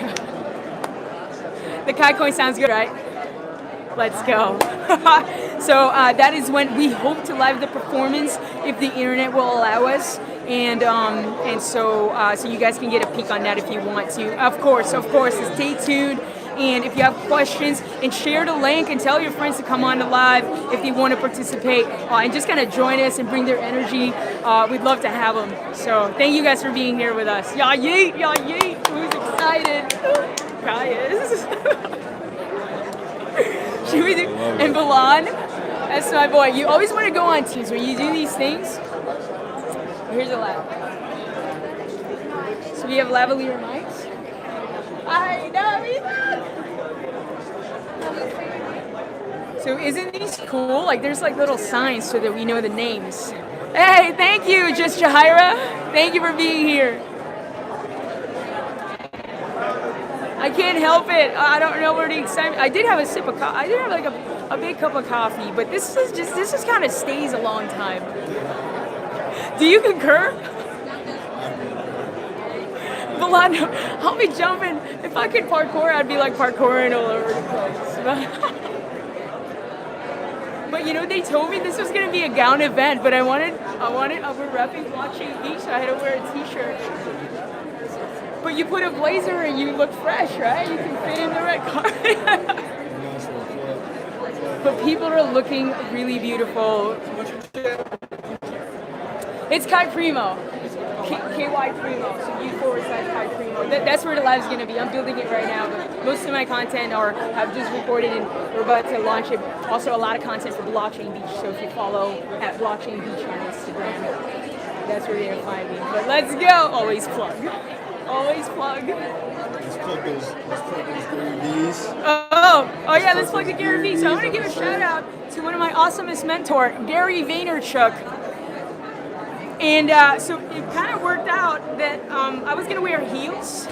the Kai coin sounds good, right? Let's go. So that is when we hope to live the performance, if the internet will allow us, and so you guys can get a peek on that if you want to. Of course, stay tuned. And if you have questions, and share the link and tell your friends to come on the live if they want to participate and just kind of join us and bring their energy. We'd love to have them. So thank you guys for being here with us. Y'all yeet, y'all yeet. Who's excited? Kai is. Should we do? And Balan, that's my boy. You always want to go on teams when you do these things. Here's a lab. So we have lavalier mics. I know, so isn't these cool? Like there's like little signs so that we know the names. Hey, thank you, Just Jahaira. Thank you for being here. I can't help it. I don't know where the excitement. I did have a sip of coffee. I did have like a big cup of coffee, but this just kind of stays a long time. Do you concur? Balan, I'll be jumping. If I could parkour, I'd be like parkouring all over the place. But you know, they told me this was gonna be a gown event, but we're repping Blockchain Beach, so I had to wear a t-shirt. But you put a blazer and you look fresh, right? You can fit in the red carpet. But people are looking really beautiful. It's Kai Primo. KY Primo, so U/Kai Primo. That's where the live's gonna be. I'm building it right now, but most of my content have just recorded, and we're about to launch it. Also, a lot of content for Blockchain Beach, so if you follow at Blockchain Beach on Instagram, that's where you're gonna find me. But let's go! Always plug. Always plug. Let's plug those green bees. Oh yeah, let's plug the Gary Vee. So I want to give a shout out to one of my awesomest mentor, Gary Vaynerchuk. And so it kind of worked out that I was gonna wear heels,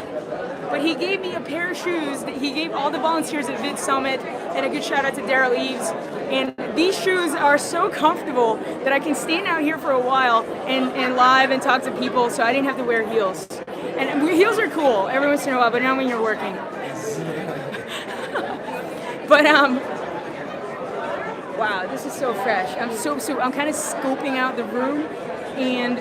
but he gave me a pair of shoes that he gave all the volunteers at Vid Summit, and a good shout out to Daryl Eves. And these shoes are so comfortable that I can stand out here for a while and live and talk to people, so I didn't have to wear heels. And heels are cool every once in a while, but not when you're working. But wow, this is so fresh. I'm kind of scoping out the room, and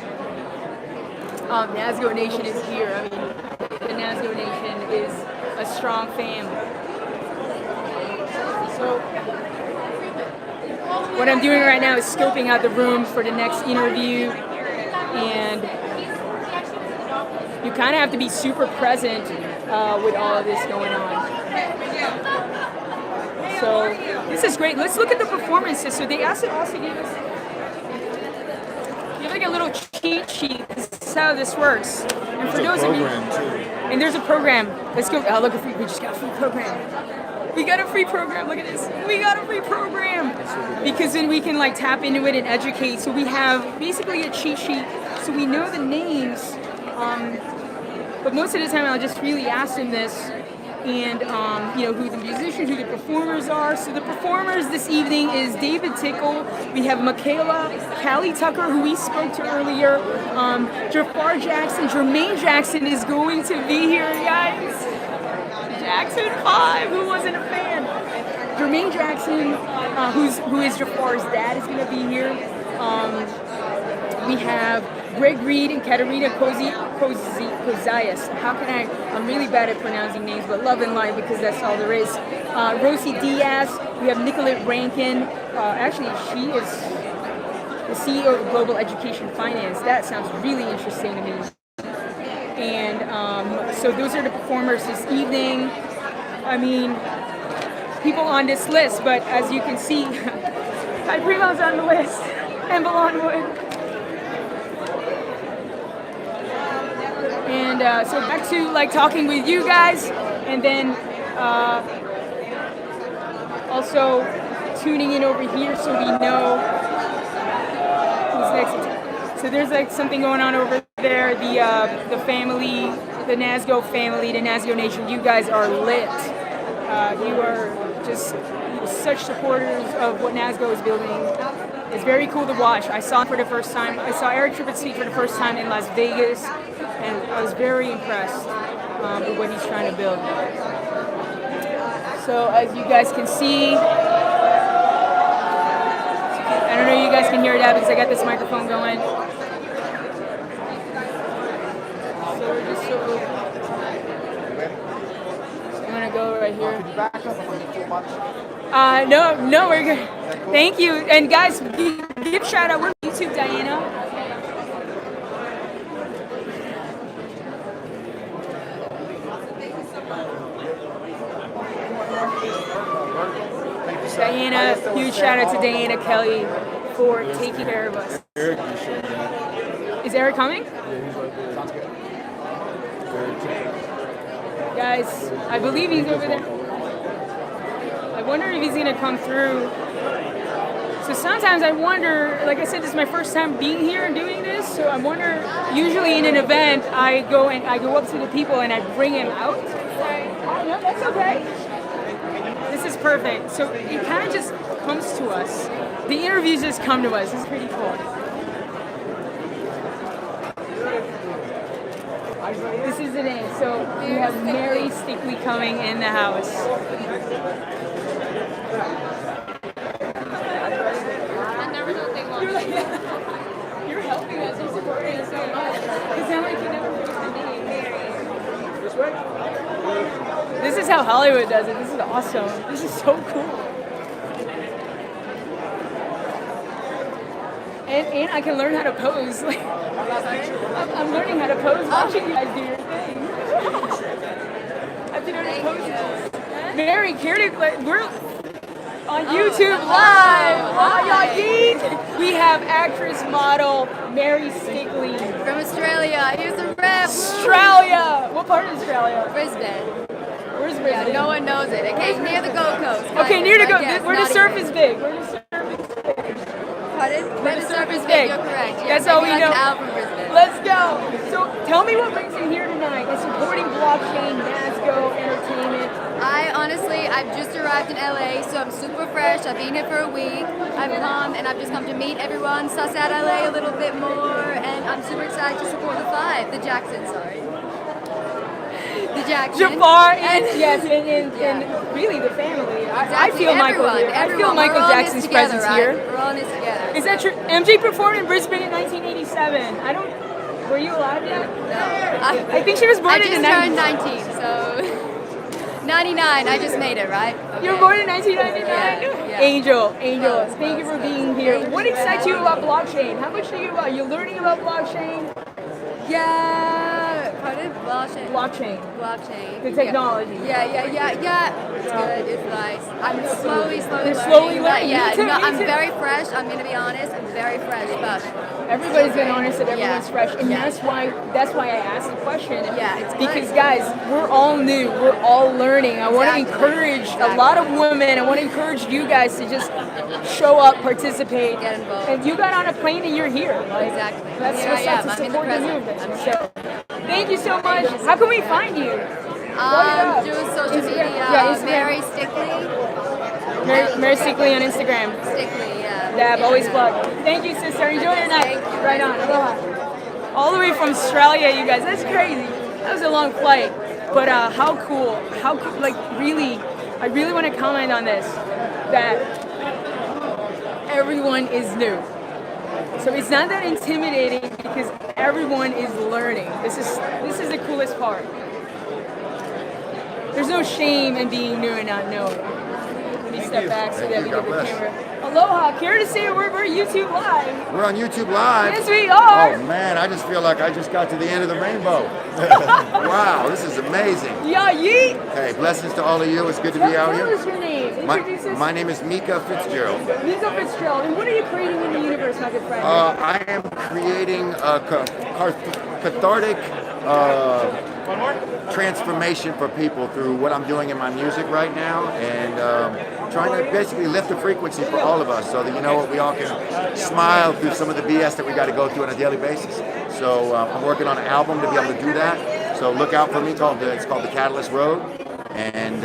Nasgo Nation is here. I mean, the Nasgo Nation is a strong family. So what I'm doing right now is scoping out the room for the next interview, and you kind of have to be super present with all of this going on. So this is great. Let's look at the performances. So they also give us like a little cheat sheet. This is how this works. And for those of you, and there's a program. Let's go. Oh, look, we just got a free program. We got a free program. Look at this. We got a free program because then we can like tap into it and educate. So we have basically a cheat sheet. So we know the names, but most of the time I'll just really ask them this. And you know, who the musicians, who the performers are. So the performers this evening is David Tickle. We have Michaela, Callie Tucker, who we spoke to earlier. Jafaar Jackson, Jermaine Jackson is going to be here, guys. Jackson 5, who wasn't a fan? Jermaine Jackson, who is Jafar's dad, is going to be here. We have Greg Reed and Katerina Kozias. I'm really bad at pronouncing names, but love and light because that's all there is. Rosie Diaz. We have Nicolette Rankin. Actually, she is the CEO of Global Education Finance. That sounds really interesting to me. And so those are the performers this evening. I mean, people on this list, but as you can see, Ty Primo's on the list, and Belon Wood. And so back to like talking with you guys, and then also tuning in over here so we know who's next. So there's like something going on over there. The family, the Nasgo family, the Nasgo Nation. You guys are lit. You are just such supporters of what Nasgo is building. It's very cool to watch. I saw it for the first time. I saw Eric Trippett speak for the first time in Las Vegas, and I was very impressed with what he's trying to build. So as you guys can see, I don't know if you guys can hear that because I got this microphone going. So we're just I'm gonna go right here. No, we're good. Thank you. And guys, give shout out. We're YouTube, Diana. Diana, huge shout out to Diana Kelly for taking care of us. Is Eric coming? Yeah, he's right there. Sounds good. Guys, I believe he's over there. I wonder if he's gonna come through. So sometimes I wonder, like I said, this is my first time being here and doing this, so I wonder, usually in an event, I go up to the people and I bring him out. No, that's okay. This is perfect. So it kind of just comes to us. The interviews just come to us. It's pretty cool. This is the name. So we have Mary Stickley coming in the house. You're helping us. You're supporting us so much. Because now I can never forget the name. This way? This is how Hollywood does it. This is awesome. This is so cool. And I can learn how to pose. Like, I'm learning how to pose watching you guys do your thing. I have to know how to pose. Mary, we're on YouTube Live. We have actress model Mary Stickley from Australia. Here's the rep. Australia. What part of Australia? Brisbane. Where's Brisbane? Yeah, no one knows it. Okay, near the Gold Coast. Okay, near the Gold. Yes, Where the not surf even. is big. Where the surf is big. Pardon? Where the surf is big. big. You're correct. Yeah, That's all we maybe like know. an hour from Brisbane. Let's go. So tell me what brings you here tonight. It's supporting blockchain, Nasgo, entertainment. I've just arrived in LA, so I'm super fresh. I've been here for a week. I've come and I've just come to meet everyone, suss out LA a little bit more, and I'm super excited to support the Jackson, sorry. The Jackson. Jafar, and and really the family. I Exactly, feel everyone. I feel Michael We're all in this Jackson's together, presence right? here. We're all in this together. Is that true? MJ performed in Brisbane in 1987. Were you alive yet? No. I think she was born I in just the 90s. turned 19, so 99. I just made it, right? Okay. You were born in 1999? Yeah. Angel, Close, thank you for close. being here. What excites you about blockchain? How much are you learning about blockchain? Yeah. Pardon? Blockchain. The technology. Yeah. It's good. It's nice. I'm slowly You're slowly learning. Yeah. Me too, No, me I'm too. very fresh. I'm gonna be honest. I'm very fresh, but Everybody's been honest that everyone's Yeah. fresh, and Yeah. that's why I asked the question. Yeah, it's because good. guys, we're all new, we're all learning. I want to Exactly. encourage a lot of women. I want to encourage you guys to just show up, participate, Get involved. and you got on a plane and you're here. Like, Exactly. That's Here what's I up am. to I'm in the support the present. movement. So, thank you so much. How can we find you? Through social media. Yeah, Instagram. Mary Stickley. Mary Stickley on Instagram. Stickley, yeah. Dab, always plug. Thank you, sister. Enjoy your night. Thank you. Right on. Aloha. All the way from Australia, you guys. That's crazy. That was a long flight. But how cool. Like, really, I really want to comment on this. That everyone is new. So it's not that intimidating because everyone is learning. This is the coolest part. There's no shame in being new and not knowing. Let me step back so that we get the camera. Aloha, care to say we're YouTube Live? We're on YouTube Live. Yes, we are. Oh man, I just feel like I just got to the end of the rainbow. Wow, this is amazing. Yeah, yeet. Hey, blessings to all of you. It's good to be out What here. is your name? Introduce us. My name is Mika Fitzgerald. Mika Fitzgerald. And what are you creating in the universe, my good friend? I am creating a cathartic transformation for people through what I'm doing in my music right now, and trying to basically lift the frequency for all of us so that, you know what, we all can smile through some of the BS that we got to go through on a daily basis. So I'm working on an album to be able to do that. So look out for me. It's called The Catalyst Road. And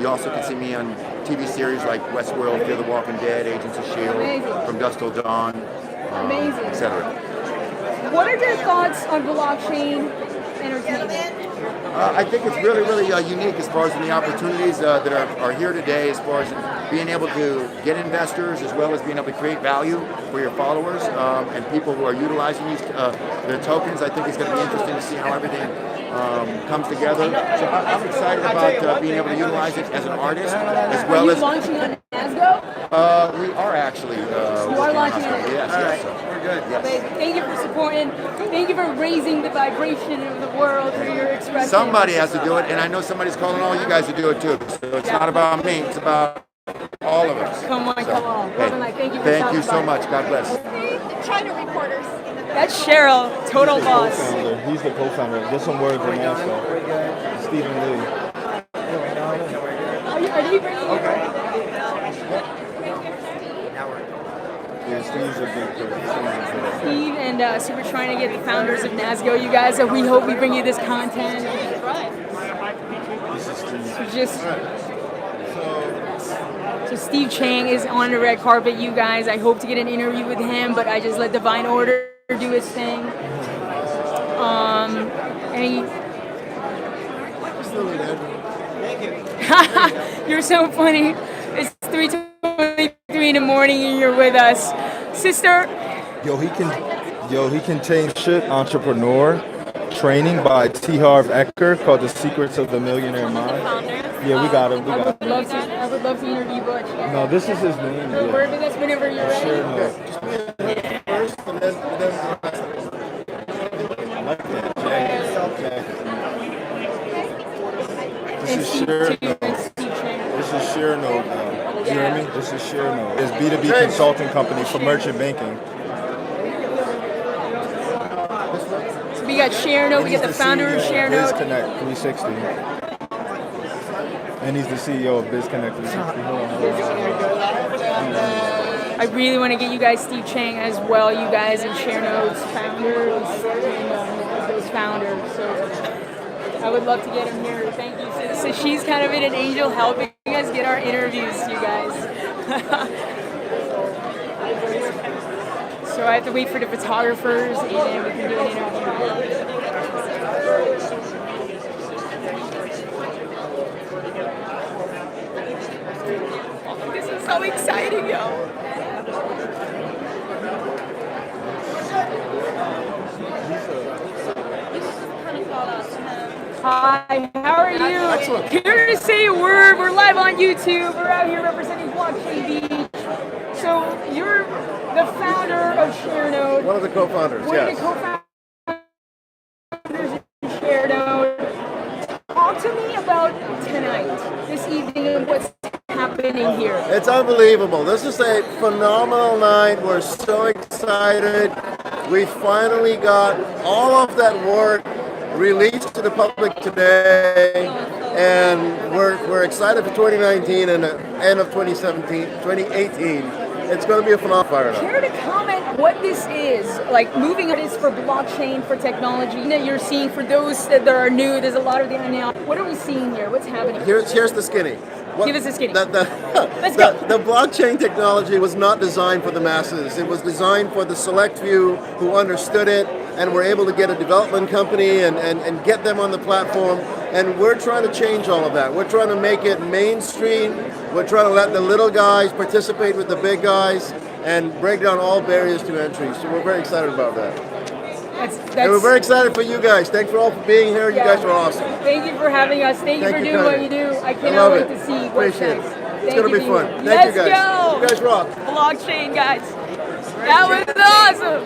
you also can see me on TV series like Westworld, Fear the Walking Dead, Agents of S.H.I.E.L.D., From Dusk Till Dawn, etc. What are your thoughts on blockchain entertainment? I think it's really, really unique as far as the opportunities that are here today, as far as being able to get investors, as well as being able to create value for your followers and people who are utilizing these the tokens. I think it's going to be interesting to see how everything comes together. So I'm excited about being able to utilize it as an artist, as well as launching on Nasgo? We are actually You are launching on it. Yes. So we're good. Yes. Thank you for supporting. Thank you for raising the vibration of the world through your expression. Somebody has to do it, and I know somebody's calling all you guys to do it too. So it's not about me; it's about all of us. Come on. Hey, Love and light. Thank you for thank you stopping so by. much. God bless. China reporters. That's Cheryl, total He's the boss. co-founder. He's the co-founder. Get some words on Nasgo. Stephen Lee. Are you bringing Yeah, Steve's a big person. Steve and so we're trying to get the founders of Nasgo, you guys. So we hope we bring you this content. This is Steve. So Steve Chang is on the red carpet, you guys. I hope to get an interview with him, but I just let Divine Order do his thing. You're so funny. It's 3:23 in the morning and you're with us, sister. Yo, he contains shit entrepreneur training by T. Harv Eker called The Secrets of the Millionaire Mind. Yeah, we got him. I would love to interview Butch. No, this is his name. Yeah. Whenever you're ready. Sure, no. I like that. This is ShareNode now. You hear me? This is ShareNode. It's B2B consulting company for merchant banking. So we got ShareNode, we got the founder of ShareNode. Connect 360. and he's the CEO of BizConnect 360. Hold on. I really want to get you guys Steve Chang as well, you guys, and ShareNode's founders and those founders. So I would love to get him here. Thank you. So she's kind of been an angel helping us get our interviews, you guys. So I have to wait for the photographers and we can do an interview. This is so exciting, yo. Hi, how are you? Excellent. Here to say a word. We're live on YouTube. We're out here representing Blockchain Beach. So you're the founder of ShareNode. One of the co-founders, One yes. of the co-founders of ShareNode. Talk to me about tonight, this evening, and what's happening here. It's unbelievable. This is a phenomenal night. We're so excited. We finally got all of that work released to the public today, and we're excited for 2019 and the end of 2018. It's going to be a phenomenal fire night. Care to comment what this is? Like moving it is for blockchain, for technology that you're seeing. For those that are new, there's a lot of the now. What are we seeing here? What's happening? Here's the skinny. Give us the skinny. Let's go. The blockchain technology was not designed for the masses. It was designed for the select few who understood it and were able to get a development company and get them on the platform. And we're trying to change all of that. We're trying to make it mainstream. We're trying to let the little guys participate with the big guys and break down all barriers to entry. So we're very excited about that. And we're very excited for you guys. Thanks for all for being here. You guys are awesome. Thank you for having us. Thank you for doing what you do. I cannot love wait it. to see what's Appreciate next. it. It's going to be fun. Thank Let's you guys. go. You guys rock. Blockchain, guys. That was awesome.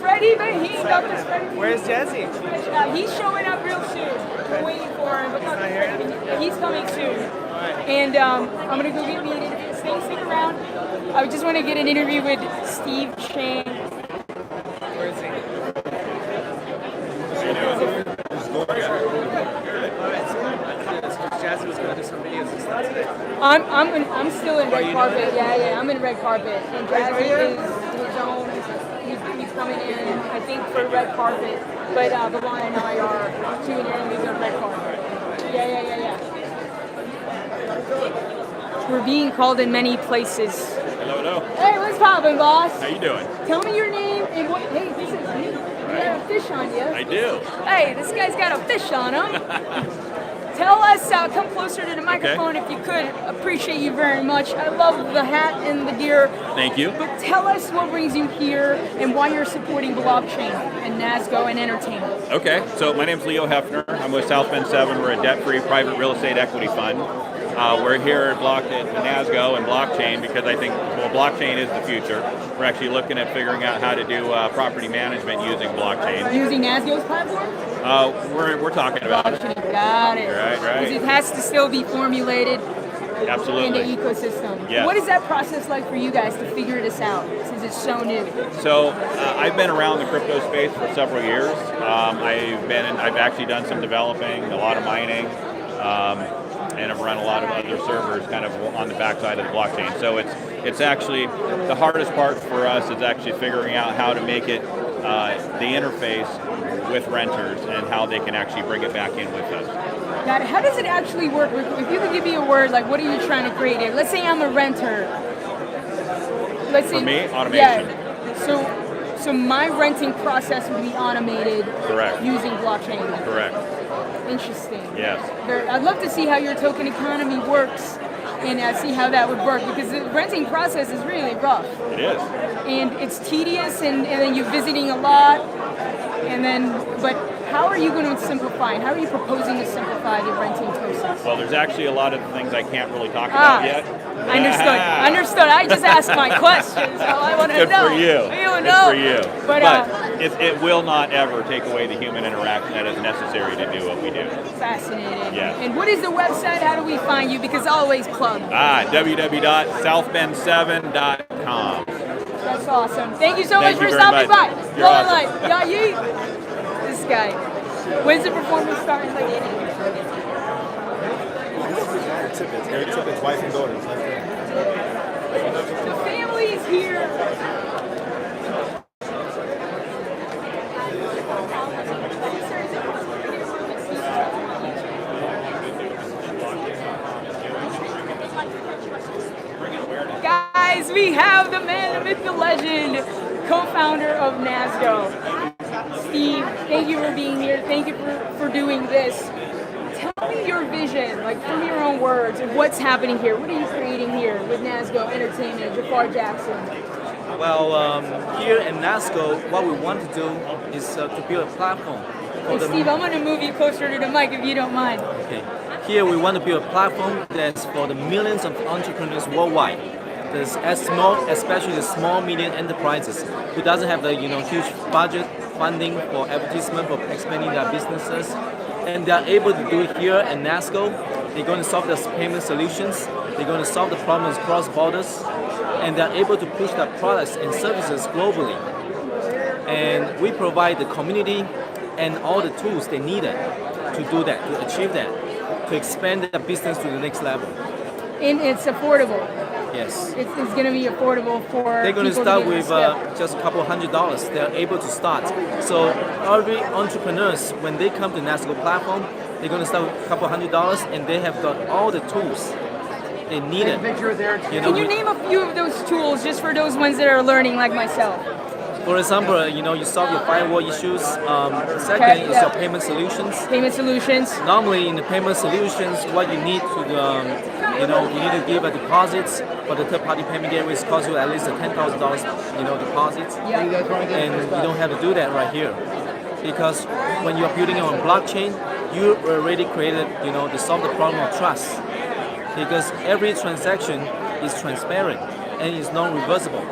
Freddie Baheen, Dr. Freddie. Where's Jesse? He's showing up real soon. We're waiting for him. But he's coming soon. And I'm going to go get me an interview. Stick around. I just want to get an interview with Steve Chang. Where is he? Jazzy was going to do some videos and stuff today. I'm still in red carpet. Yeah, I'm in red carpet. And Jazzy is his own. He's coming in, I think, for red carpet. But Bavon and I are tuning in. He's on red carpet. Yeah. We're being called in many places. Hello. Hey, what's poppin', boss? How you doing? Tell me your name and what. Hey, this is you. You got a fish on you. I do. Hey, this guy's got a fish on him. Tell us, come closer to the microphone if you could. Appreciate you very much. I love the hat and the gear. Thank you. But tell us what brings you here and why you're supporting blockchain and Nasgo and entertainment. Okay, so my name's Leo Hefner. I'm with South Bend 7. We're a debt-free private real estate equity fund. We're here at Nasgo and blockchain because I think, blockchain is the future. We're actually looking at figuring out how to do property management using blockchain. Using Nasgo's platform? We're talking about it. Got it. Right. Because it has to still be formulated Absolutely. in the ecosystem. Yes. What is that process like for you guys to figure this out since it's so new? So I've been around the crypto space for several years. I've actually done some developing, a lot of mining. And I've run a lot of other servers kind of on the backside of the blockchain. So it's actually, the hardest part for us is actually figuring out how to make it the interface with renters and how they can actually bring it back in with us. Got it. How does it actually work? If you could give me a word, like what are you trying to create here? Let's say I'm a renter. For me, automation. Yeah. So my renting process would be automated. Correct. Using blockchain. Correct. Interesting. Yes. I'd love to see how your token economy works and see how that would work because the renting process is really rough. It is. And it's tedious and then you're visiting a lot but how are you going to simplify and how are you proposing to simplify the renting process? Well, there's actually a lot of things I can't really talk about yet. Understood. I just asked my questions, so I want to know. Good for you. Good for you. But it will not ever take away the human interaction that is necessary to do what we do. Fascinating. Yeah. And what is the website? How do we find you? Because always plug. www.southbend7.com. That's awesome. Thank you so much for very stopping much. by. You're awesome. Light. Yeah, yeet. This guy. When's the performance starting? Like Tippett's. Eric Tippett's wife and daughters. Right there. The family is here. Guys, we have the man, the myth, the legend, co-founder of Nasgo. Steve, thank you for being here. Thank you for doing this. Tell me your vision, like from your own words, of what's happening here. What are you creating here with Nasgo Entertainment, Jafaar Jackson? Well, here in Nasgo, what we want to do is to build a platform. Hey, Steve, I'm going to move you closer to the mic if you don't mind. Okay. Here we want to build a platform that's for the millions of entrepreneurs worldwide. There's especially the small, medium enterprises who doesn't have the huge budget funding for advertisement for expanding their businesses, and they're able to do it here at Nasgo. They're going to solve the payment solutions. They're going to solve the problems cross borders, and they're able to push their products and services globally. And we provide the community and all the tools they needed to do that, to achieve that, to expand their business to the next level. And it's affordable. Yes. It's going to be affordable for They're going to people start be able with to just a couple $100. They're able to start. So every entrepreneurs, when they come to Nasgo platform, they're going to start with a couple $100, and they have got all the tools they needed. Can you name a few of those tools just for those ones that are learning like myself? For example, you solve your firewall issues. Second is your payment solutions. Payment solutions. Normally, in the payment solutions, what you need to, you need to give a deposit for the third-party payment gateways. Cost you at least a $10,000, deposit. Yeah. And you don't have to do that right here, because when you're building on blockchain, you already created, to solve the problem of trust. Because every transaction is transparent and is non-reversible.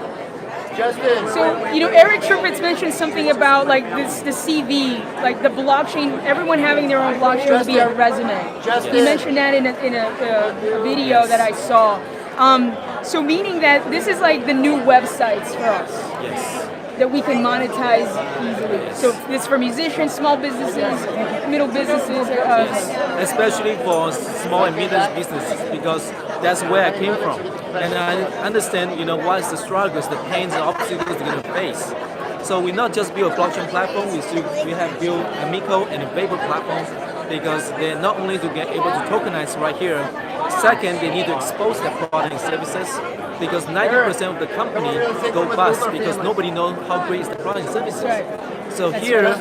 So, Eric Trippett's mentioned something about like the CV, like the blockchain, everyone having their own blockchain will be a resume. He mentioned that in a video that I saw. So meaning that this is like the new websites for us. Yes. That we can monetize easily. Yes. So this for musicians, small businesses, middle businesses. Especially for small and medium businesses, because that's where I came from. And I understand, what is the struggles, the pains, and obstacles they're going to face. So we not just build a blockchain platform, we have built Amico and a Vapor platform, because they're not only to get able to tokenize right here, second, they need to expose their product and services, because 90% of the company go bust because nobody knows how great is the product and services. So here,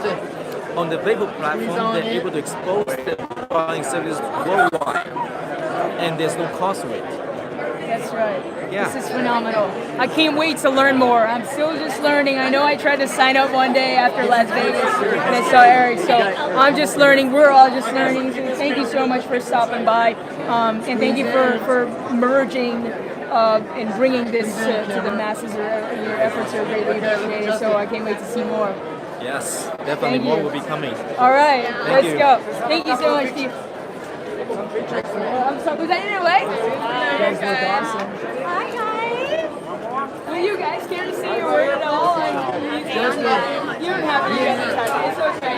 on the Vapor platform, they're able to expose their product and services worldwide, and there's no cost to it. That's right. Yeah. This is phenomenal. I can't wait to learn more. I'm still just learning. I know I tried to sign up one day after Las Vegas and I saw Eric, so I'm just learning. We're all just learning. So thank you so much for stopping by, and thank you for merging and bringing this to the masses. Your efforts are greatly appreciated, so I can't wait to see more. Yes, definitely more will be coming. All right, let's you. go. Thank you so much, Steve. I'm sorry, was that in your way? You guys look awesome. Hi, guys. Well, you guys care to say a word at all? You don't have to get in touch. It's okay.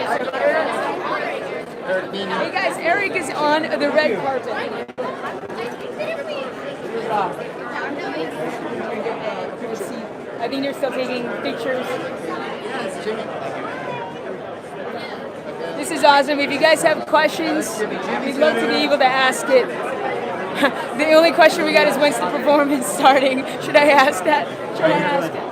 Hey, guys, Eric is on the red carpet. I think they're still taking pictures. This is awesome. If you guys have questions, we'd love to be able to ask it. The only question we got is when's the performance starting? Should I ask that? Should I ask it?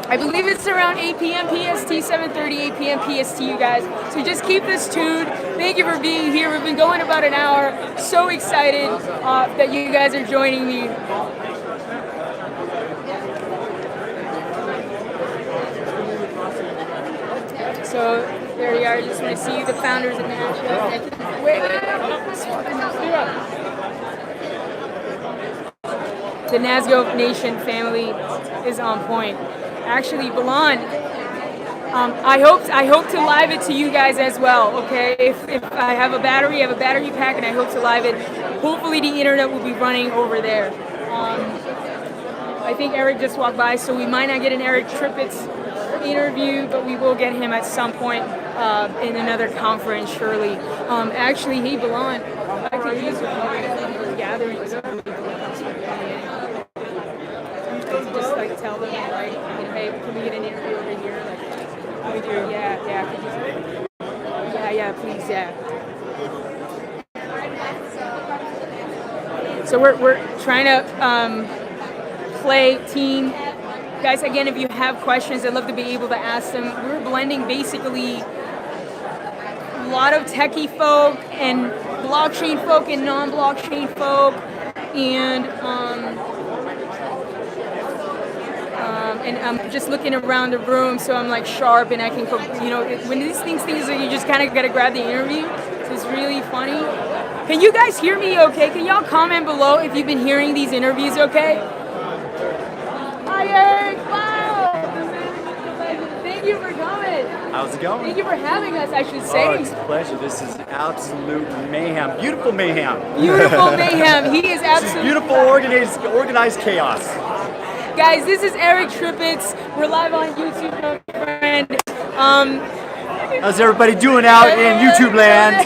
I believe it's around 8 p.m. PST, 7:30, 8 p.m. PST, you guys. So just keep this tuned. Thank you for being here. We've been going about an hour. So excited that you guys are joining me. So there you are. I just want to see the founders of Nasgo. Wait. The Nasgo Nation family is on point. Actually, Balan, I hope to live it to you guys as well. Okay, if I have a battery pack, and I hope to live it. Hopefully, the internet will be running over there. I think Eric just walked by, so we might not get an Eric Trippett's interview, but we will get him at some point. in another conference, surely. Actually, hey, Belon, I could use your gatherings. Just like tell them, like, hey, can we get an interview over here? Like, can we do? Yeah. Could you, yeah, please, yeah. So we're trying to play team. Guys, again, if you have questions, I'd love to be able to ask them. We're blending basically a lot of techie folk and blockchain folk and non-blockchain folk, and I'm just looking around the room, so I'm like sharp and I can, when these things you just kind of gotta grab the interview. So it's really funny. Can you guys hear me okay? Can y'all comment below if you've been hearing these interviews okay? Hi, Eric! Wow! Thank you for coming. How's it going? Thank you for having us, I should say. Oh, it's a pleasure. This is absolute mayhem. Beautiful mayhem. Beautiful mayhem. He is absolutely... Beautiful organized chaos. Guys, this is Eric Tripitz. We're live on YouTube, my friend. How's everybody doing out in YouTube land?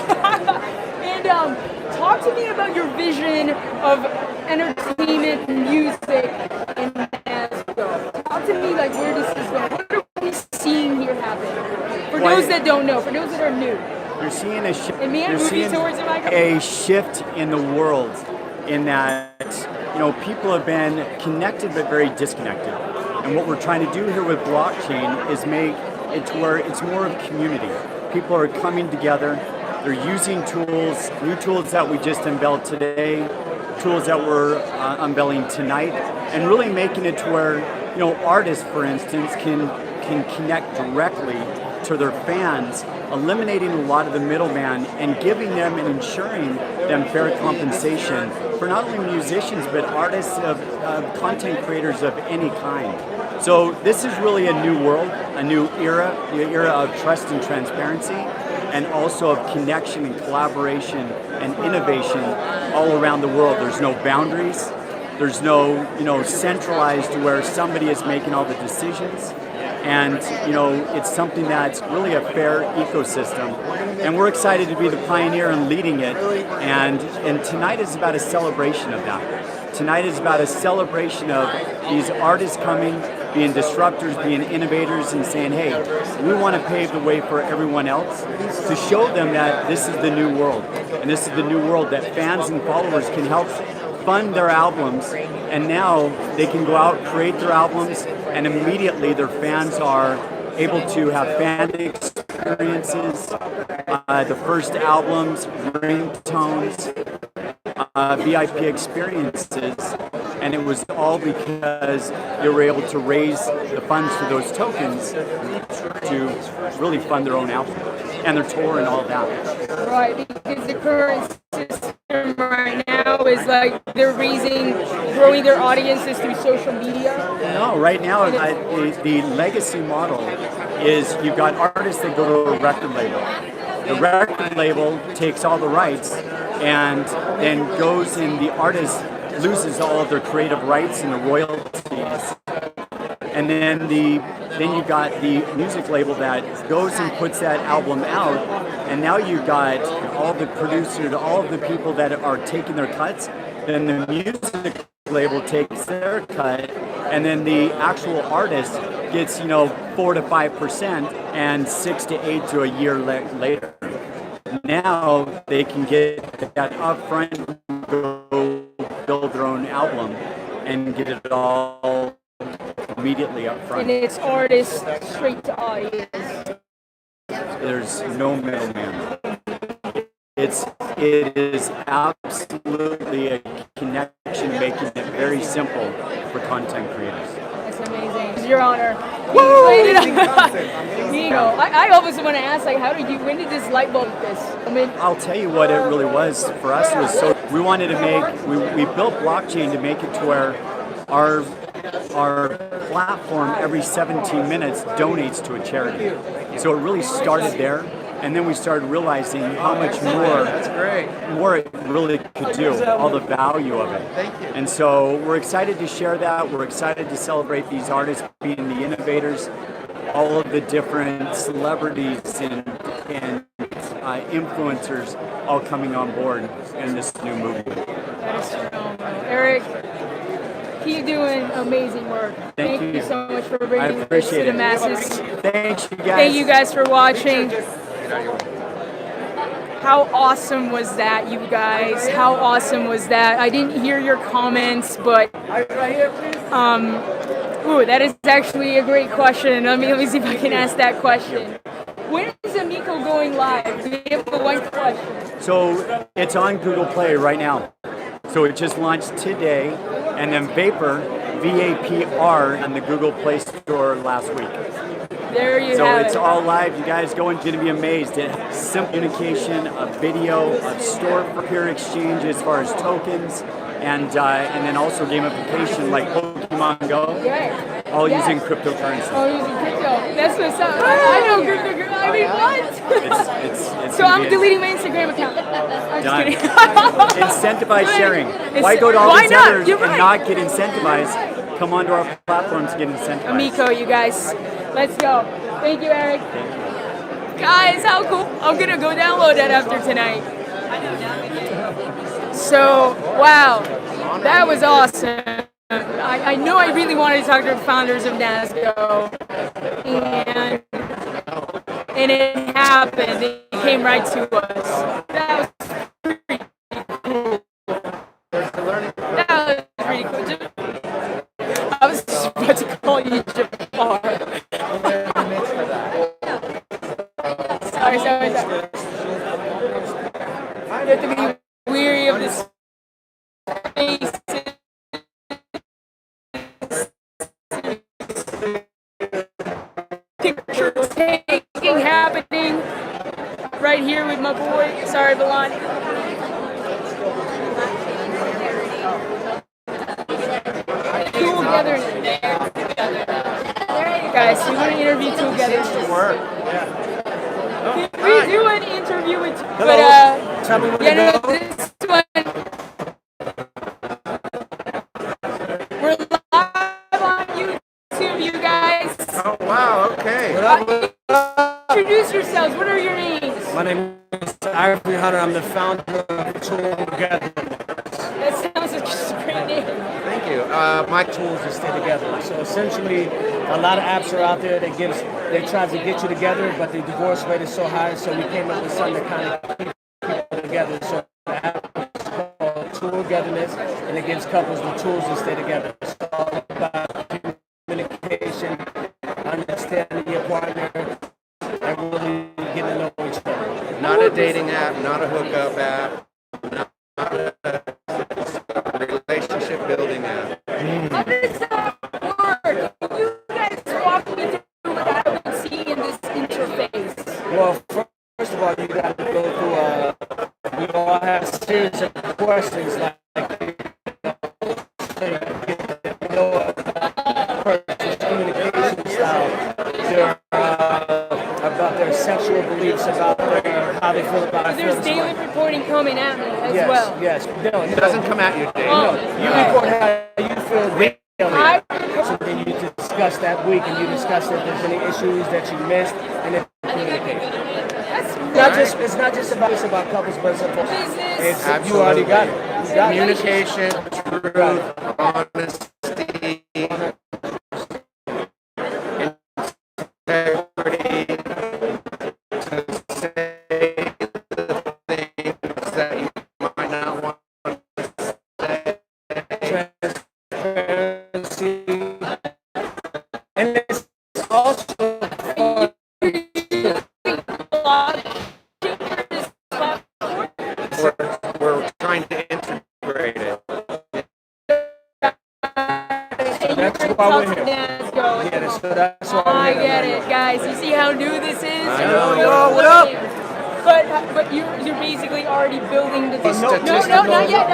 And talk to me about your vision of entertainment and music in Nasgo. Talk to me like where this is going. What are we seeing here happen? For those that don't know, for those that are new. You're seeing a shift. And man, moving towards the microphone. A shift in the world, in that people have been connected but very disconnected. And what we're trying to do here with blockchain is make it to where it's more of community. People are coming together. They're using tools, new tools that we just unveiled today, tools that we're unveiling tonight, and really making it to where artists, for instance, can connect directly to their fans, eliminating a lot of the middleman and giving them and ensuring them fair compensation for not only musicians but artists of content creators of any kind. So this is really a new world, a new era, the era of trust and transparency, and also of connection and collaboration and innovation all around the world. There's no boundaries. There's no, centralized to where somebody is making all the decisions. And, it's something that's really a fair ecosystem. And we're excited to be the pioneer and leading it. And tonight is about a celebration of that. Tonight is about a celebration of these artists coming, being disruptors, being innovators, and saying, hey, we want to pave the way for everyone else to show them that this is the new world. And this is the new world that fans and followers can help fund their albums, and now they can go out, create their albums, and immediately their fans are able to have fan experiences, the first albums, ringtones, VIP experiences, and it was all because they were able to raise the funds for those tokens to really fund their own album and their tour and all that. Right, because the current system right now is like they're growing their audiences through social media. No, right now the legacy model is you've got artists that go to a record label. The record label takes all the rights and then goes and the artist loses all of their creative rights and the royalties. And then you got the music label that goes and puts that album out, and now you've got all the producers, all of the people that are taking their cuts. Then the music label takes their cut, and then the actual artist gets 4 to 5% and 6 to 8 to a year later. Now they can get that upfront, go build their own album, and get it all immediately up front. And it's artist straight to audience. There's no middleman. It is absolutely a connection, making it very simple for content creators. That's amazing. It's your honor. Woo! I always want to ask, when did this light bulb this? I'll tell you what it really was for us was we wanted to we built blockchain to make it to where our platform every 17 minutes donates to a charity. So it really started there, and then we started realizing how much more it really could do, all the value of it. And so we're excited to share that. We're excited to celebrate these artists being the innovators, all of the different celebrities and and influencers all coming on board in this new movement. That is phenomenal. Eric, keep doing amazing work. Thank you so much for bringing this to the masses. Thanks, you guys. Thank you guys for watching. How awesome was that, you guys? How awesome was that? I didn't hear your comments, but ooh, that is actually a great question. Let me see if I can ask that question. When is Amico going live? We have one question. So it's on Google Play right now. So it just launched today, and then Vapor, V-A-P-R, on the Google Play Store last week. There you so have it's it. all live. You guys going to be amazed at simple communication, a video, a store for peer exchange as far as tokens, and then also gamification like Pokemon Go, all using cryptocurrency. Oh, using crypto. That's what's up. I know crypto. I mean, what? It's So I'm deleting my Instagram account. I'm just kidding. Incentivize sharing. Why go to all these others and not get incentivized? Come onto our platform to get incentivized. Amico, you guys. Let's go. Thank you, Eric. Guys, how cool. I'm going to go download that after tonight. So, wow. That was awesome. I know I really wanted to talk to the founders of Nasgo. And it happened. It came right to us. That was pretty cool. That was pretty cool. I was just about to call you Jafaar. Sorry. You have to be weary of this space. Picture taking happening right here with my boy. Sorry, Balani. Togetherness. Guys, we want to interview togetherness. Can we do an interview with? Tell me when yeah, to go. This one. We're live on YouTube, you guys. Oh wow, okay. Introduce yourselves. What are your names? My name is Ivory Hunter. I'm the founder of Together. That sounds like just a great name. Thank you. My tools to stay together. So essentially, a lot of apps are out there that they try to get you together, but the divorce rate is so high. So we came up with something to kind of keep people together. So the app is called Togetherness, and it gives couples the tools to stay together. It's all about communication, understanding your partner, and really getting to know each other. Not a dating app, not a hookup app, not a relationship building app. How does that work? Can you guys walk me through what I would see in this interface? Well, first of all, you got to go through. We all have a series of questions like communication style, about their sexual beliefs, about how they feel about. There's daily reporting coming at me as yes, well. Yes, no, It doesn't come at you daily. No, you report how you feel daily. So then you discuss that week, and you discuss if there's any issues that you missed, and then communicate. It's not just about couples, but it's Absolutely. you already got it. You got Communication, truth, honesty, integrity, to say the things that you might not want to say. Transparency. And it's also we're trying to integrate it. That's why we're here. Yeah, so that's why I we're here. get it, guys. You see how new this is? I know. Yo, what up? But you're basically already building the. No, not yet.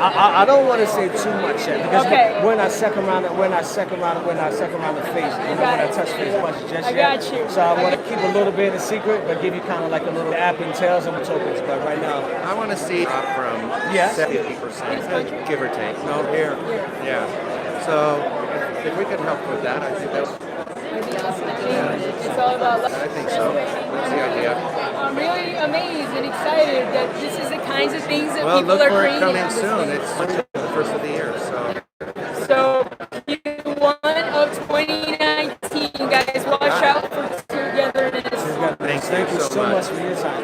I don't want to say too much yet because Okay. we're not second round of face. We're not touch face punches just I yet. got you. So I want to keep a little bit of secret, but give you kind of like a little app and tails and tokens. But right now, I want to see up from 70%, give or take. No, here. Yeah. So if we could help with that, I think that's. It's all about love. I think so. That's the idea. I'm really amazed and excited that this is the kinds of things that Well, people look are for it creating. coming on this soon. thing. It's the first of the year, so. So Q1 of 2019, guys, watch out for togetherness. Thank you so much for your time.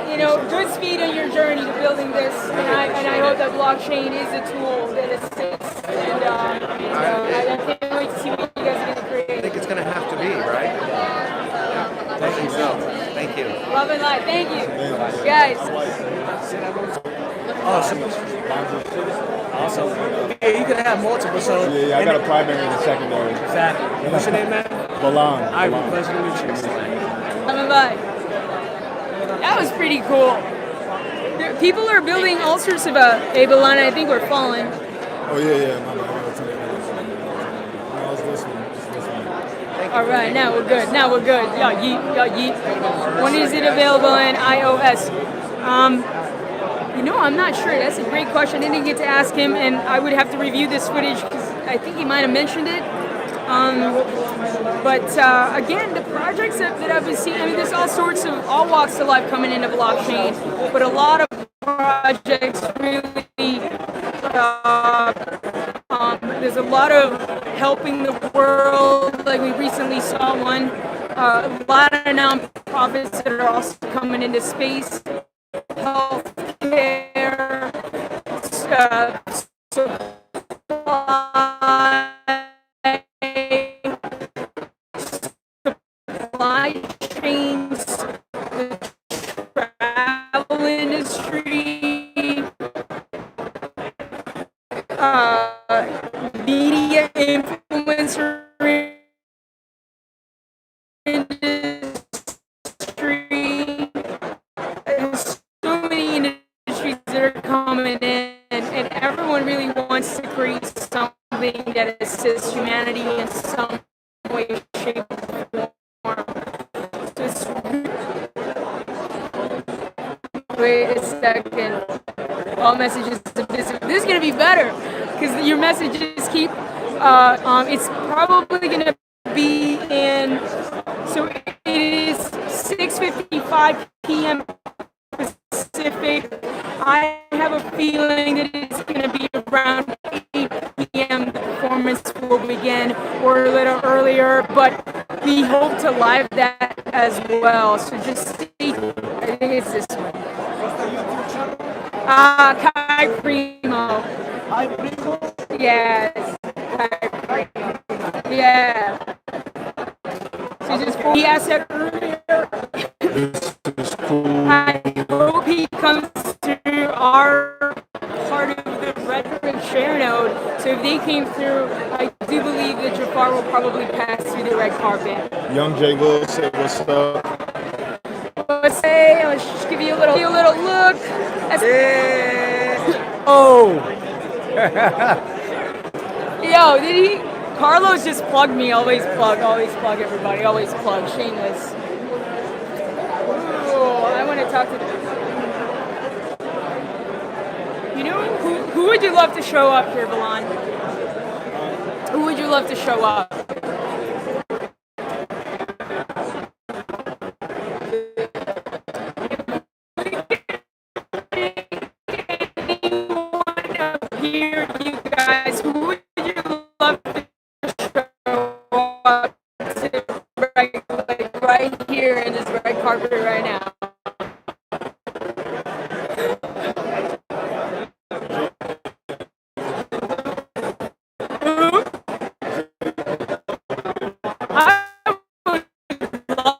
You know, good speed on your journey to building this, and I hope that blockchain is a tool that assists. And I can't wait to see what you guys are going to create. I think it's going to have to be, right? Yeah. I think so. Thank you. Love and life. Thank you, guys. Awesome. Awesome. Yeah, you can have multiple. So Yeah, I got a primary and a secondary. Exactly. What's your name, man? Balan. All right, pleasure to meet you. Love and life. That was pretty cool. People are building all sorts of Babylon. I think we're falling. Oh yeah. No, it's this one. It's this one. All right, now we're good. Now we're good. Y'all yeet. When is it available on iOS? You know, I'm not sure. That's a great question. I didn't get to ask him, and I would have to review this footage because I think he might have mentioned it. But again, the projects that I've been seeing, I mean, there's all sorts of, all walks of life coming into blockchain, but a lot of projects really, there's a lot of helping the world. Like we recently saw one, a lot of nonprofits that are also coming into space, healthcare, supply chains, the travel industry, media influencer industry. There's so many industries that are coming in, and everyone really wants to create something that assists humanity in some way, shape, or form. So it's wait a second. All messages to visit. This is gonna be better because your messages keep. It's probably gonna be in. So it is 6:55 p.m. Pacific. I have a feeling that it's going to be around 8 p.m. The performance will begin, or a little earlier, but we hope to live that as well. So just see, I think it's this one. Kai Primo. Yes. Kai Primo. Yeah. So just he asked that earlier. I hope he comes to our part of the Red Share Node. So if they came through, I do believe that Jafar will probably pass through the red carpet. Young J. Will said, "What's up?" Let's say, let's just give you a little look. Oh. Yo, did he? Carlos just plugged me. Always plug everybody. Always plug. Shameless. Ooh, I want to talk to them. You know, who would you love to show up here, Balan? Who would you love to show up? Here, you guys, who would you love to show up to right here in this red carpet right now? I would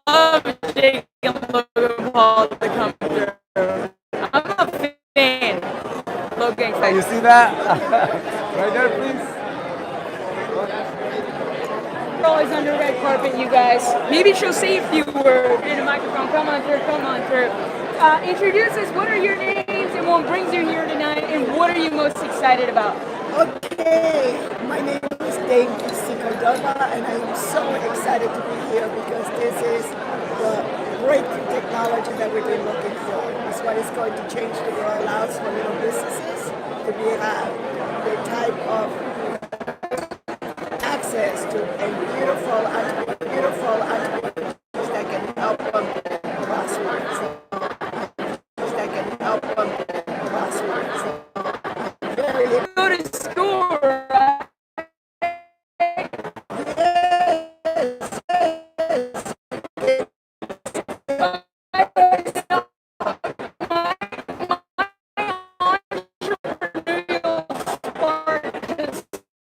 love Jake Logan Paul to come through. I'm a fan. Logan. You see that? Right there, please. Girl is under red carpet, you guys. Maybe she'll say a few words in a microphone. Come on through. Introduce us. What are your names and what brings you here tonight? And what are you most excited about? Okay, my name is Dame Cordova, and I am so excited to be here because this is the breakthrough technology that we've been looking for. It's what is going to change the world, allows for little businesses to be have the type of access to a beautiful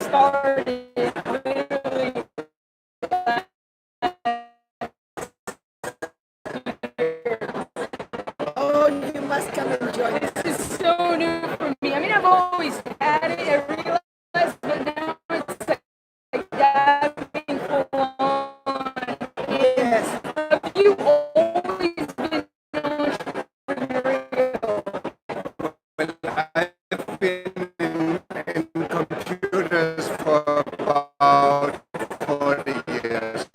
started literally. Oh, you must come and join us. This is so new for me. I mean, I've always had it, I realized, but now it's like diving full on. Yes. Have you always been entrepreneurial? Well, I've been in computers for about 40 years.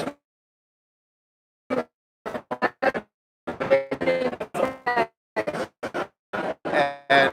And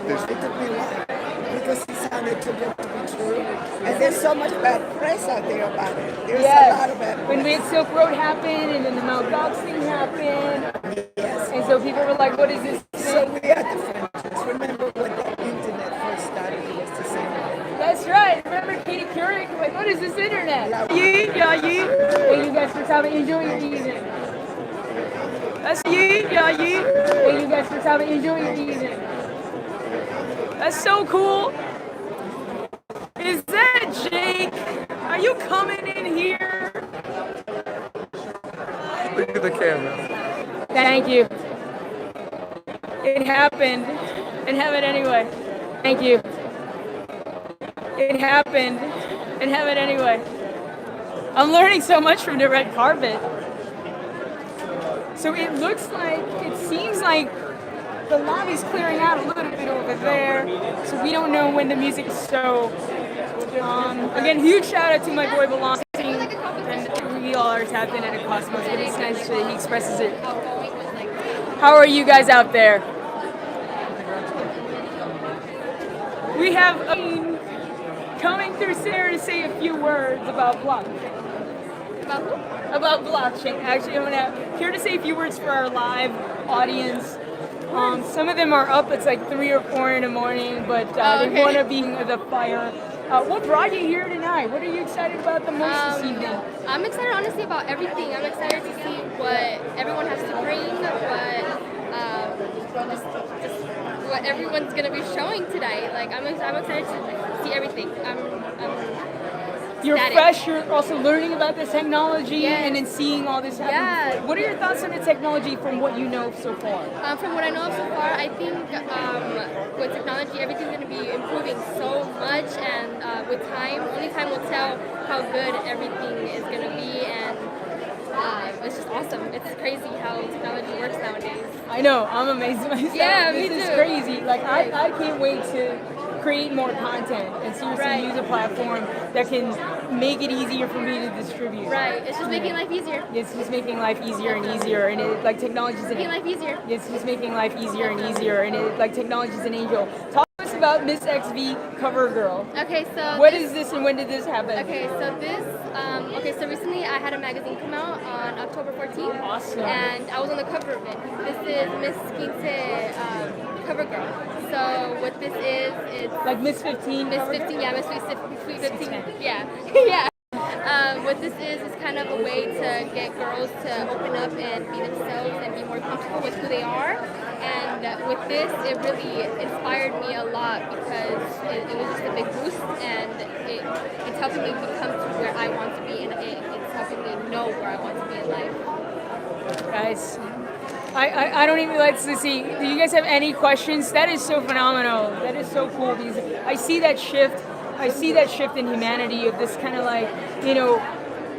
It took me a while because it sounded too good to be true. And there's so much bad press out there about it. There's a lot of bad press. When we had Silk Road happen and then the Mt. Gox thing happened. Yes. And so people were like, what is this So thing? we are the fringes. Remember when the internet first started, it was the same way. That's right. Remember Katie Couric? Like, what is this internet? Yeah. Thank you guys for coming. Enjoy your evening. That's yeah. Thank you guys for coming. Enjoy your evening. That's so cool. Is that Jake? Are you coming in here? Look at the camera. Thank you. It happened. And have it anyway. Thank you. It happened. And have it anyway. I'm learning so much from the red carpet. So it looks like, it seems like the lobby's clearing out a little bit over there. So we don't know when the music is so. Again, huge shout out to my boy Belong. And we all are tapped in at a Cosmos, but it's nice that he expresses it. How are you guys out there? We have coming through Sarah to say a few words about blockchain. About who? About blockchain. Actually, I'm here to say a few words for our live audience. Some of them are up. It's like 3 or 4 in the morning, but they want to be the fire. What brought you here tonight? What are you excited about the most this evening? I'm excited, honestly, about everything. I'm excited to see what everyone has to bring, what everyone's gonna be showing tonight. Like I'm excited to see everything. You're ecstatic. fresh, you're also learning about this technology Yes. and then seeing all this happen. Yeah. What are your thoughts on the technology from what you know so far? From what I know so far, I think with technology, everything's going to be improving so much, and with time, only time will tell how good everything is going to be, and it's just awesome. It's crazy how technology works nowadays. I know, I'm amazed myself. Yeah, this me is too. crazy. Like I can't wait to create more content and seriously use a platform that can make it easier for me to distribute. Right, it's just making life easier. It's just making life easier and easier, and it like technology's Making life easier. It's just making life easier and easier, and it like technology's an angel. Talk to us about Miss XV Cover Girl. Okay, so what is this and when did this happen? Okay, so so recently I had a magazine come out on October 14th. Awesome. And I was on the cover of it. This is Miss Quince Cover Girl. So what this is, it's like Miss 15. Miss 15, yeah, Miss 15, yeah, yeah. What this is kind of a way to get girls to open up and be themselves and be more comfortable with who they are. And with this, it really inspired me a lot because it was just a big boost, and it's helping me become to where I want to be, and it's helping me know where I want to be in life. Guys, I don't even like to see. Do you guys have any questions? That is so phenomenal. That is so cool because I see that shift. I see that shift in humanity of this kind of like, you know,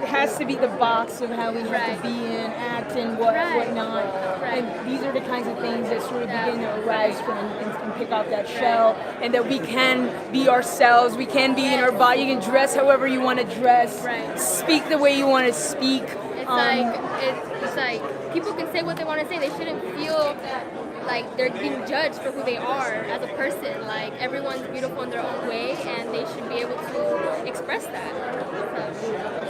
it has to be the box of how we have to be in, act, and whatnot. And these are the kinds of things that sort of begin to arise from and pick out that shell, and that we can be ourselves. We can be in our body. You can dress however you want to dress. Speak the way you want to speak. It's like people can say what they want to say. They shouldn't feel like they're being judged for who they are as a person. Like everyone's beautiful in their own way, and they should be able to express that.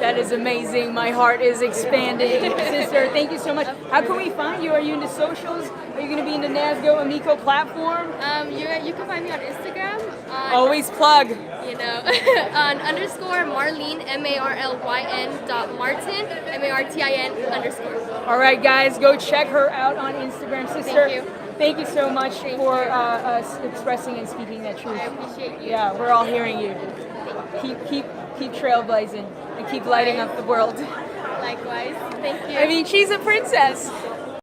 That is amazing. My heart is expanding. Sister, thank you so much. How can we find you? Are you into socials? Are you going to be in the Nasgo Amico platform? You can find me on Instagram. Always plug. You know, on _Marlene, MARLYN.Martin, MARTIN _. All right, guys, go check her out on Instagram, sister. Thank you. Thank you so much for expressing and speaking that truth. I appreciate you. Yeah, we're all hearing you. Keep trailblazing and keep lighting up the world. Likewise. Thank you. I mean, she's a princess.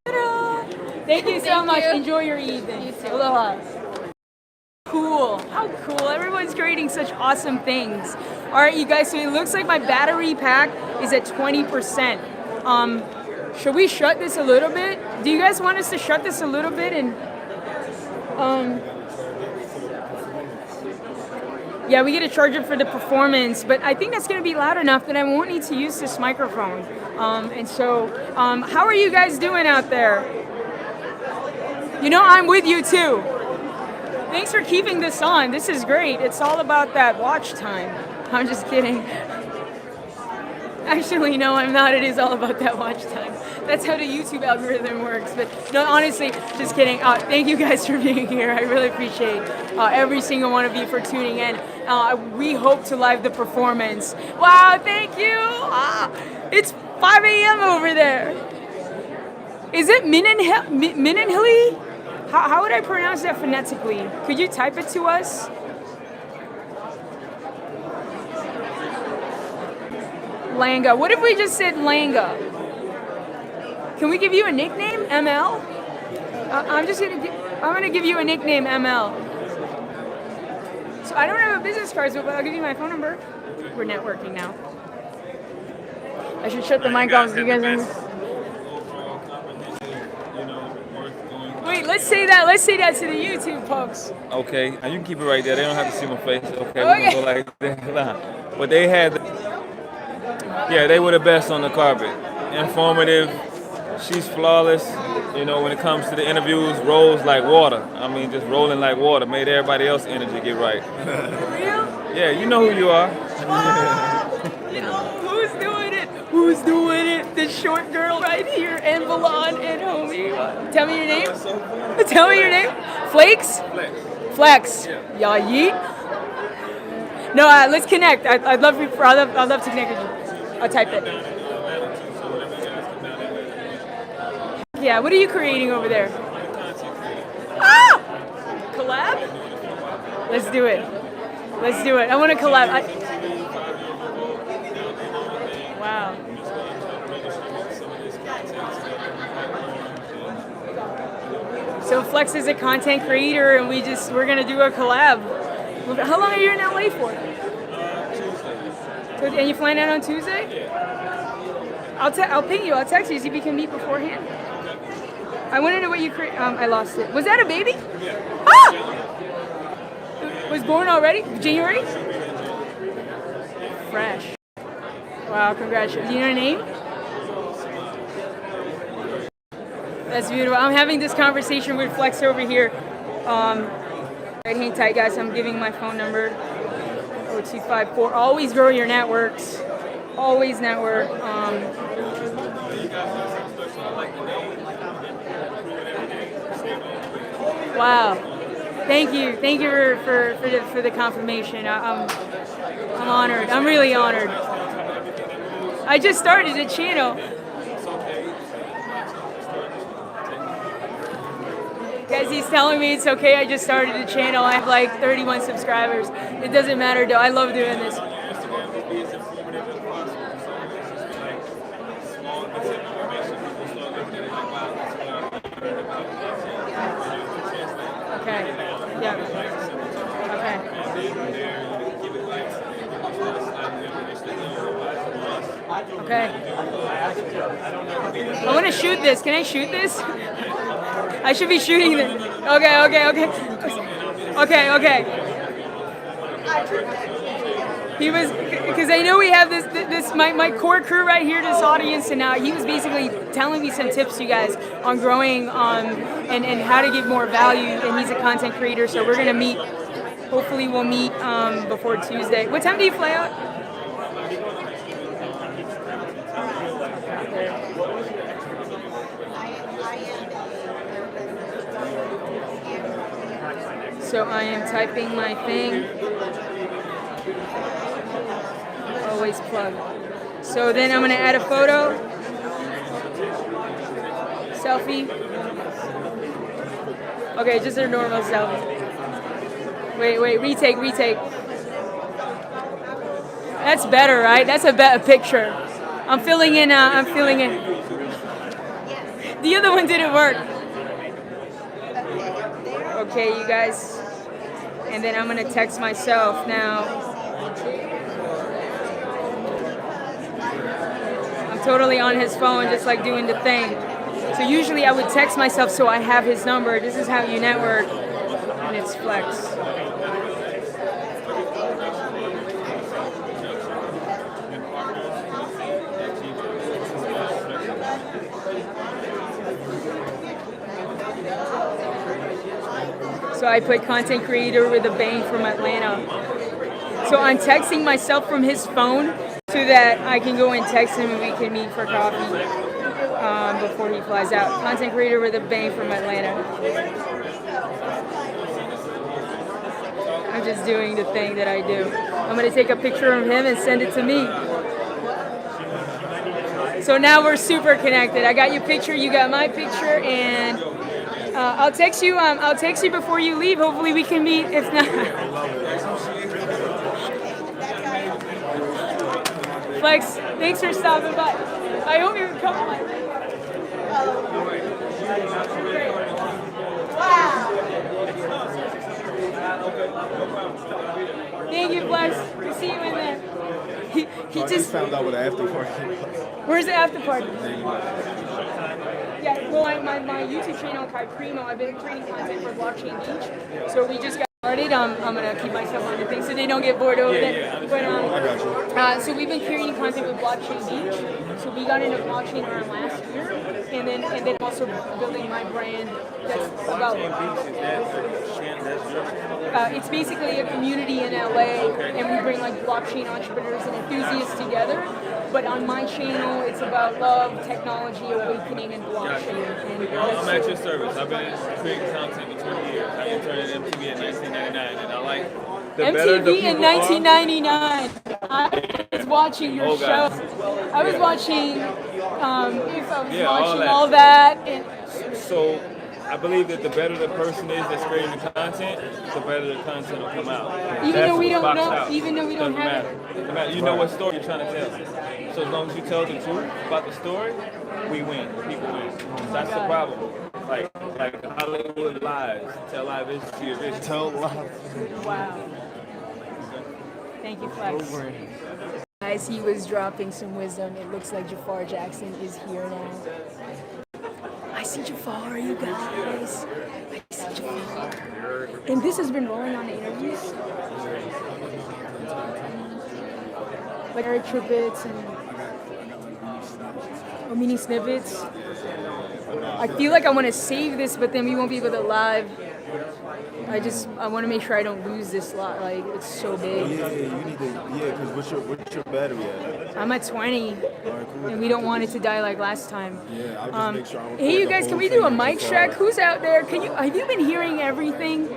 Ta-da! Thank you so Thank much. you. Enjoy your evening. You too. Aloha. Cool. How cool. Everyone's creating such awesome things. All right, you guys, so it looks like my battery pack is at 20%. Should we shut this a little bit? Do you guys want us to shut this a little bit and yeah, we get to charge it for the performance, but I think that's going to be loud enough that I won't need to use this microphone. How are you guys doing out there? You know, I'm with you too. Thanks for keeping this on. This is great. It's all about that watch time. I'm just kidding. Actually, no, I'm not. It is all about that watch time. That's how the YouTube algorithm works. But no, honestly, just kidding. Thank you guys for being here. I really appreciate every single one of you for tuning in. We hope to live the performance. Wow, thank you. It's 5 a.m. over there. Is it Minenhili? How would I pronounce that phonetically? Could you type it to us? Langa. What if we just said Langa? Can we give you a nickname, ML? I'm gonna give you a nickname, ML. So I don't have a business card, but I'll give you my phone number. We're networking now. I should shut the mic off so you guys understand. Wait, let's say that to the YouTube folks. Okay, and you can keep it right there. They don't have to see my face. Okay, Okay. we're gonna go like that. But they had, yeah, they were the best on the carpet. Informative. She's flawless. You know, when it comes to the interviews, rolls like water. I mean, just rolling like water. Made everybody else's energy get right. Real? Yeah, you know who you are. Who's doing it? Who's doing it? The short girl right here, and Valon and homie. Tell me your name. Tell me your name. Flakes? Flex. Y'all yeet? No, let's connect. I'd love to connect with you. I'll type it. Yeah, what are you creating over there? Ah! Collab? Let's do it. Let's do it. I want to collab. Wow. So Flex is a content creator, and we're gonna do a collab. How long are you in LA for? Tuesday. And you flying out on Tuesday? I'll ping you. I'll text you so we can meet beforehand. I want to know what you create. I lost it. Was that a baby? Yeah. Ah! Was born already? January? Fresh. Wow, congratulations. Do you know her name? That's beautiful. I'm having this conversation with Flex over here. Right, hang tight, guys. I'm giving my phone number. 0254. Always grow your networks. Always network. Wow. Thank you for the confirmation. I'm honored. I'm really honored. I just started a channel. Guys, he's telling me it's okay. I just started a channel. I have like 31 subscribers. It doesn't matter though. I love doing this. Okay. Yeah. Okay. I want to shoot this. Can I shoot this? I should be shooting this. Okay. He was, because I know we have this my core crew right here, this audience, and he was basically telling me some tips, you guys, on growing and how to give more value. And he's a content creator, so we're gonna meet. Hopefully, we'll meet before Tuesday. What time do you fly out? So I am typing my thing. Always plug. So then I'm gonna add a photo. Selfie. Okay, just a normal selfie. Wait, retake. That's better, right? That's a better picture. I'm filling in. The other one didn't work. Okay, you guys. And then I'm gonna text myself now. I'm totally on his phone, just like doing the thing. So usually I would text myself so I have his number. This is how you network. And it's Flex. So I put content creator with a bang from Atlanta. So I'm texting myself from his phone so that I can go and text him and we can meet for coffee before he flies out. Content creator with a bang from Atlanta. I'm just doing the thing that I do. I'm gonna take a picture of him and send it to me. So now we're super connected. I got your picture, you got my picture, and I'll text you. I'll text you before you leave. Hopefully we can meet. If not, Flex, thanks for stopping by. I hope you come on. Wow. Thank you, Flex. We'll see you in there. He just found out what the after party was. Where's the after party? Yeah, well, my YouTube channel, Kai Primo, I've been creating content for Blockchain Beach. So we just got started. I'm going to keep myself on the thing so they don't get bored over there. But, so we've been creating content with Blockchain Beach. So we got into blockchain around last year. And then also building my brand that's about... it's basically a community in LA, and we bring like blockchain entrepreneurs and enthusiasts together. But on my channel, it's about love, technology, awakening, and blockchain. And I'm at your service. I've been creating content for 20 years. I interned at MTV in 1999, and I like the better the MTV in 1999. I was watching your show. I was watching all that. And so I believe that the better the person is that's creating the content, the better the content will come out. Even though we don't know, even though we don't have it. Doesn't matter. You know what story you're trying to tell. So as long as you tell the truth about the story, we win. People win. That's the problem. Like Hollywood lies. Tell lie vision to your vision. Tell lie. Wow. Thank you, Flex. Guys, he was dropping some wisdom. It looks like Jafaar Jackson is here now. I see Jafaar, you guys. I see Jafaar. And this has been rolling on the interviews. Like our triplets and mini snippets. I feel like I want to save this, but then we won't be able to live. I want to make sure I don't lose this lot. Like, it's so big. Yeah, you need to. Yeah, because what's your battery at? I'm at 20, and we don't want it to die like last time. Yeah, I'll just make sure I'm hey, you guys, can we do a mic check? Who's out there? Have you been hearing everything?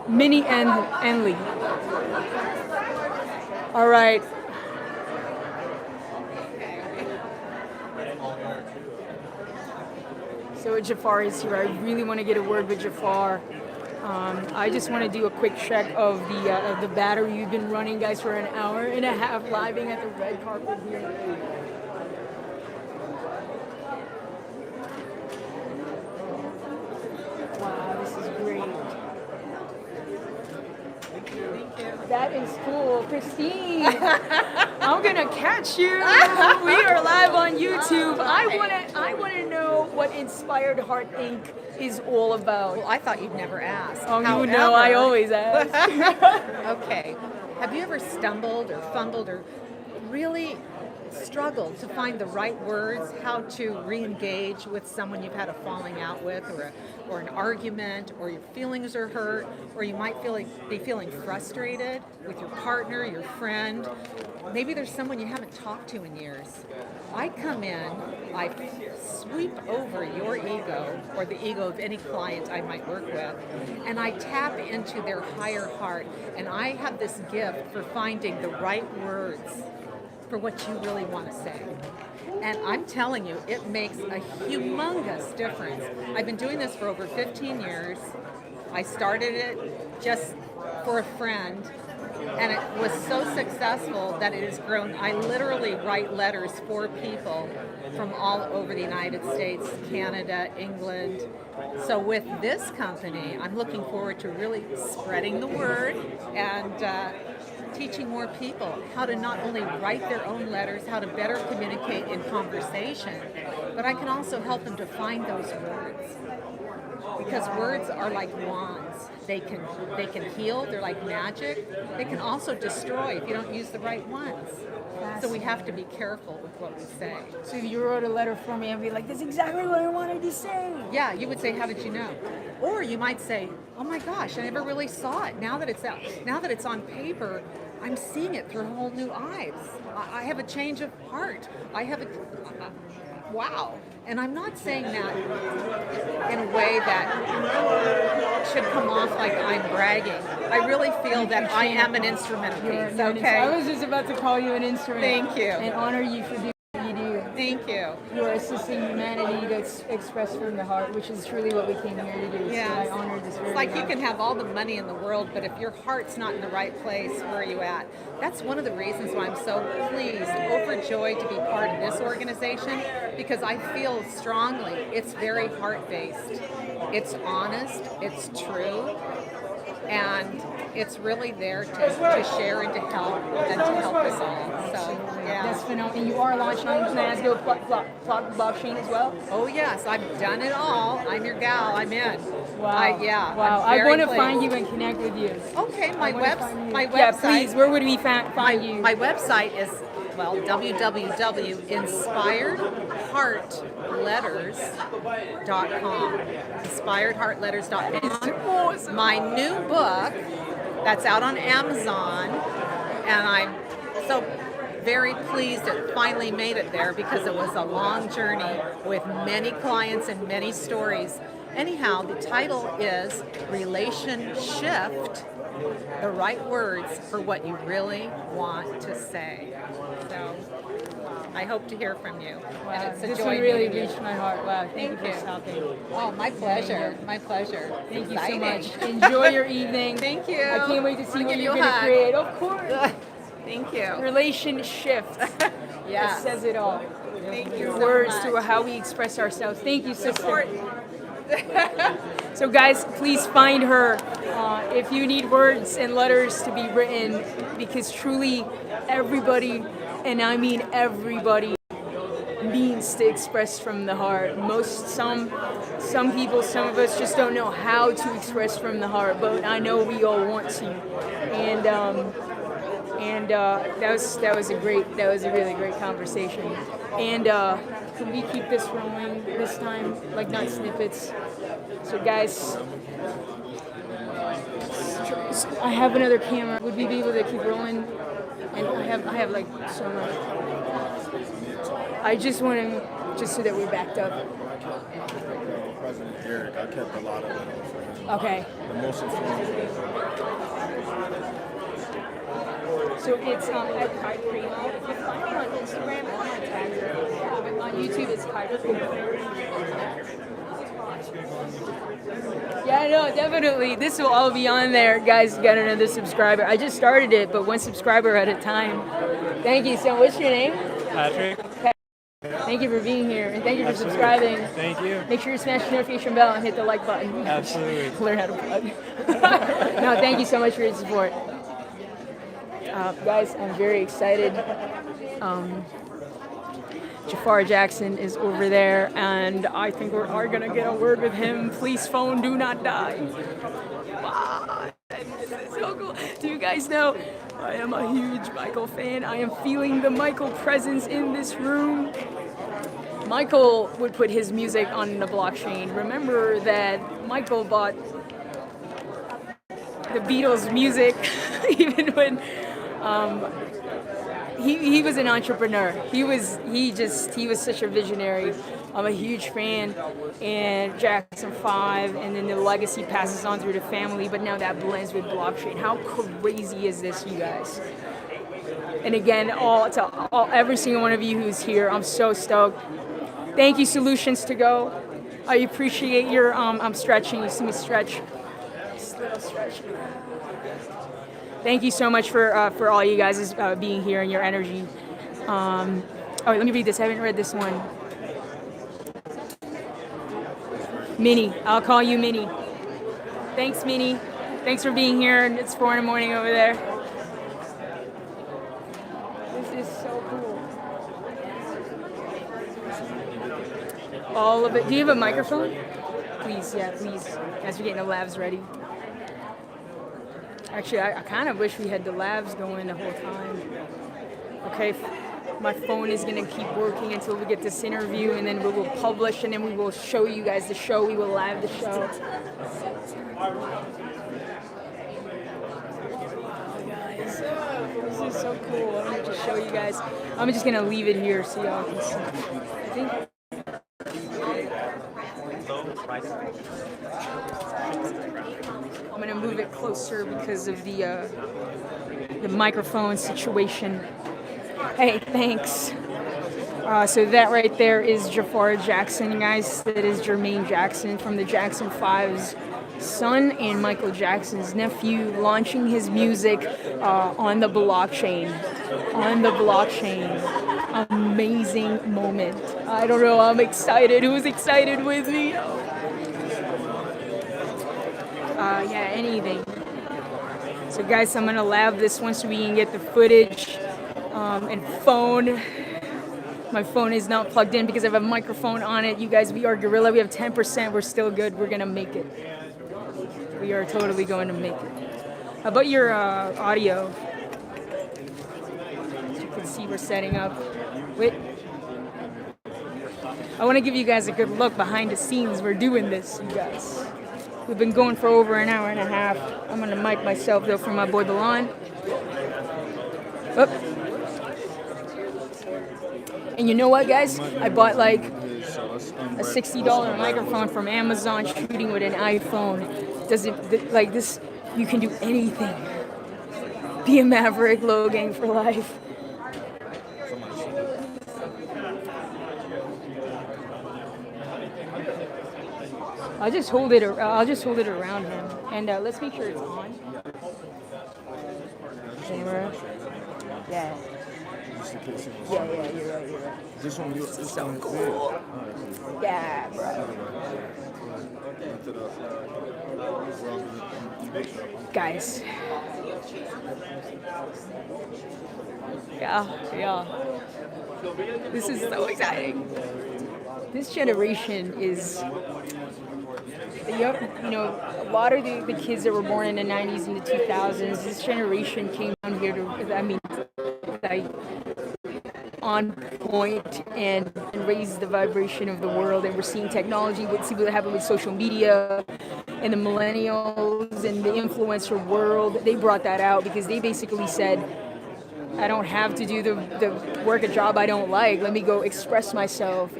Minnie and Enley. All right. So Jafaar is here. I really want to get a word with Jafaar. I just want to do a quick check of the battery you've been running, guys, for an hour and a half living at the red carpet here. Wow, this is great. That is cool. Christine, I'm gonna catch you. We are live on YouTube. I wanna know what Inspired Heart Inc. is all about. Well, I thought you'd never ask. Oh, you know I always ask. Okay. Have you ever stumbled or fumbled or really struggled to find the right words, how to re-engage with someone you've had a falling out with, or an argument, or your feelings are hurt, or you might be feeling frustrated with your partner, your friend. Maybe there's someone you haven't talked to in years. I come in, I sweep over your ego, or the ego of any client I might work with, and I tap into their higher heart, and I have this gift for finding the right words for what you really want to say. And I'm telling you, it makes a humongous difference. I've been doing this for over 15 years. I started it just for a friend, and it was so successful that it has grown. I literally write letters for people from all over the United States, Canada, England. So with this company, I'm looking forward to really spreading the word and teaching more people how to not only write their own letters, how to better communicate in conversation, but I can also help them to find those words. Because words are like wands. They can heal, they're like magic. They can also destroy if you don't use the right ones. So we have to be careful with what we say. So if you wrote a letter for me, I'd be like, that's exactly what I wanted to say. Yeah, you would say, how did you know? Or you might say, oh my gosh, I never really saw it. Now that it's out, now that it's on paper, I'm seeing it through whole new eyes. I have a change of heart. I have a wow. And I'm not saying that in a way that should come off like I'm bragging. I really feel that I am an instrument piece, okay? I was just about to call you an instrument. Thank you. And honor you for doing what you do. Thank you. You are assisting humanity to express from the heart, which is truly what we came here to do. Yes. So I honor this very It's like you much. can have all the money in the world, but if your heart's not in the right place, where are you at? That's one of the reasons why I'm so pleased, overjoyed to be part of this organization, because I feel strongly it's very heart-based. It's honest, it's true, and it's really there to share and to help us all. So, yeah. That's phenomenal. And you are launching Nasgo blockchain as well? Oh, yes. I've done it all. I'm your gal. I'm in. Wow. Yeah. Wow. I'm I want to very find pleased. you and connect with you. Okay. My website. Yeah, please. Where would we find you? My website is, well, www.inspiredheartletters.com. Inspiredheartletters.com. My new book that's out on Amazon, and I'm so very pleased it finally made it there because it was a long journey with many clients and many stories. Anyhow, the title is Relation Shift, the right words for what you really want to say. So I hope to hear from you. Wow, And it's a this joy one really meeting you. reached my heart. Wow, thank you you. for stopping. Oh, my pleasure. My pleasure. Thank you Exciting. so much. Enjoy your evening. Thank you. I can't wait to see Wanna what give you're you a going to hug. create. Of course. Thank you. Relation shift. Yes. It says it all. Thank you so Words much. to how we express ourselves. Thank you, sister. Important. So guys, please find her if you need words and letters to be written, because truly everybody, and I mean everybody, means to express from the heart. Some people, some of us just don't know how to express from the heart, but I know we all want to. And that was a really great conversation. And can we keep this rolling this time, like not snippets? So guys, I have another camera. Would we be able to keep rolling? And I have like so much. I just want to, just so that we're backed up. President Eric, I kept a lot of it for him. Okay. The most informative. So it's at Kai Primo. If you find me on Instagram, I'm on tag her. But on YouTube, it's Kai Primo. Yeah, no, definitely. This will all be on there. Guys, got another subscriber. I just started it, but one subscriber at a time. Thank you. So what's your name? Patrick. Thank you for being here, and thank you for subscribing. Thank you. Make sure you smash the notification bell and hit the like button. Absolutely. Learn how to plug. No, thank you so much for your support. Guys, I'm very excited. Jafaar Jackson is over there, and I think we are going to get a word with him. Please phone, do not die. Wow, this is so cool. Do you guys know, I am a huge Michael fan. I am feeling the Michael presence in this room. Michael would put his music on the blockchain. Remember that Michael bought the Beatles' music, even when he was an entrepreneur. He was such a visionary. I'm a huge fan, and Jackson 5, and then the legacy passes on through the family, but now that blends with blockchain. How crazy is this, you guys? And again, every single one of you who's here, I'm so stoked. Thank you, Solutions to Go. I appreciate your, I'm stretching, you see me stretch. Just a little stretch. Thank you so much for all you guys being here and your energy. Oh, let me read this. I haven't read this one. Minnie, I'll call you Minnie. Thanks, Minnie. Thanks for being here. It's 4 in the morning over there. This is so cool. All of it. Do you have a microphone? Please, yeah, please. As we're getting the labs ready. Actually, I kind of wish we had the labs going the whole time. Okay, my phone is going to keep working until we get this interview, and then we will publish, and then we will show you guys the show. We will live the show. Guys, this is so cool. I'm going to just show you guys. I'm just going to leave it here so y'all can see. I think. I'm going to move it closer because of the microphone situation. Hey, thanks. So that right there is Jafaar Jackson, guys. That is Jermaine Jackson from the Jackson 5's son and Michael Jackson's nephew, launching his music on the blockchain. On the blockchain. Amazing moment. I don't know, I'm excited. Who's excited with me? Yeah, anything. So guys, I'm gonna lab this one so we can get the footage. And phone. My phone is not plugged in because I have a microphone on it. You guys, we are Gorilla. We have 10%. We're still good. We're gonna make it. We are totally going to make it. How about your audio? As you can see, we're setting up. Wait. I want to give you guys a good look behind the scenes. We're doing this, you guys. We've been going for over an hour and a half. I'm gonna mic myself though for my boy Balon. Oh. And you know what, guys? I bought like a $60 microphone from Amazon, shooting with an iPhone. Does it like this? You can do anything. Be a maverick, low gang for life. I'll just hold it around him, and let's make sure it's on. Camera. Yeah. Yeah, you're right. This one, this is so cool. Yeah, bro. Guys. Yeah. This is so exciting. This generation is, you know, a lot of the kids that were born in the 90s and the 2000s, this generation came down here like, on point and raise the vibration of the world. And we're seeing technology, we see what happened with social media and the millennials and the influencer world. They brought that out because they basically said, I don't have to do the work a job I don't like. Let me go express myself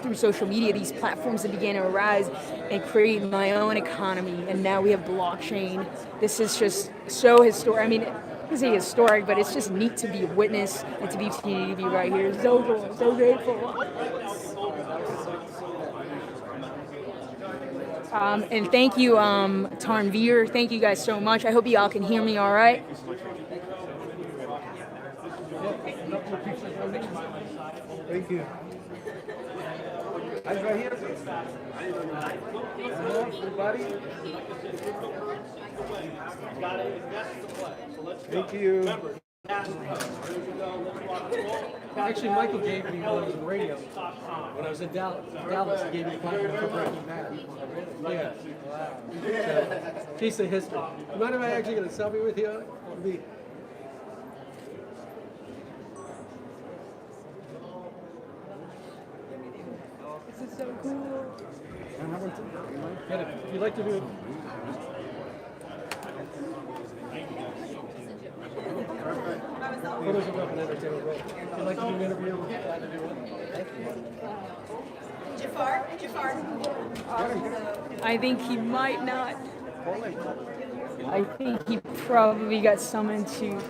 through social media, these platforms that began to arise and create my own economy. And now we have blockchain. This is just so historic. I mean, I say historic, but it's just neat to be a witness and to be right here. So cool, so grateful. And thank you, Tarnveer. Thank you guys so much. I hope you all can hear me all right. Thank you. Eyes right here. Everybody. Thank you. Actually, Michael gave me when I was in radio. When I was in Dallas, he gave me a compliment for Breaking Bad. Yeah. So, piece of history. You mind if I actually get a selfie with you? This is so cool. If you'd like to do it. Photos of up and entertainment. If you'd like to do an interview, we're glad to do it. Jafaar? I think he might not. I think he probably got summoned to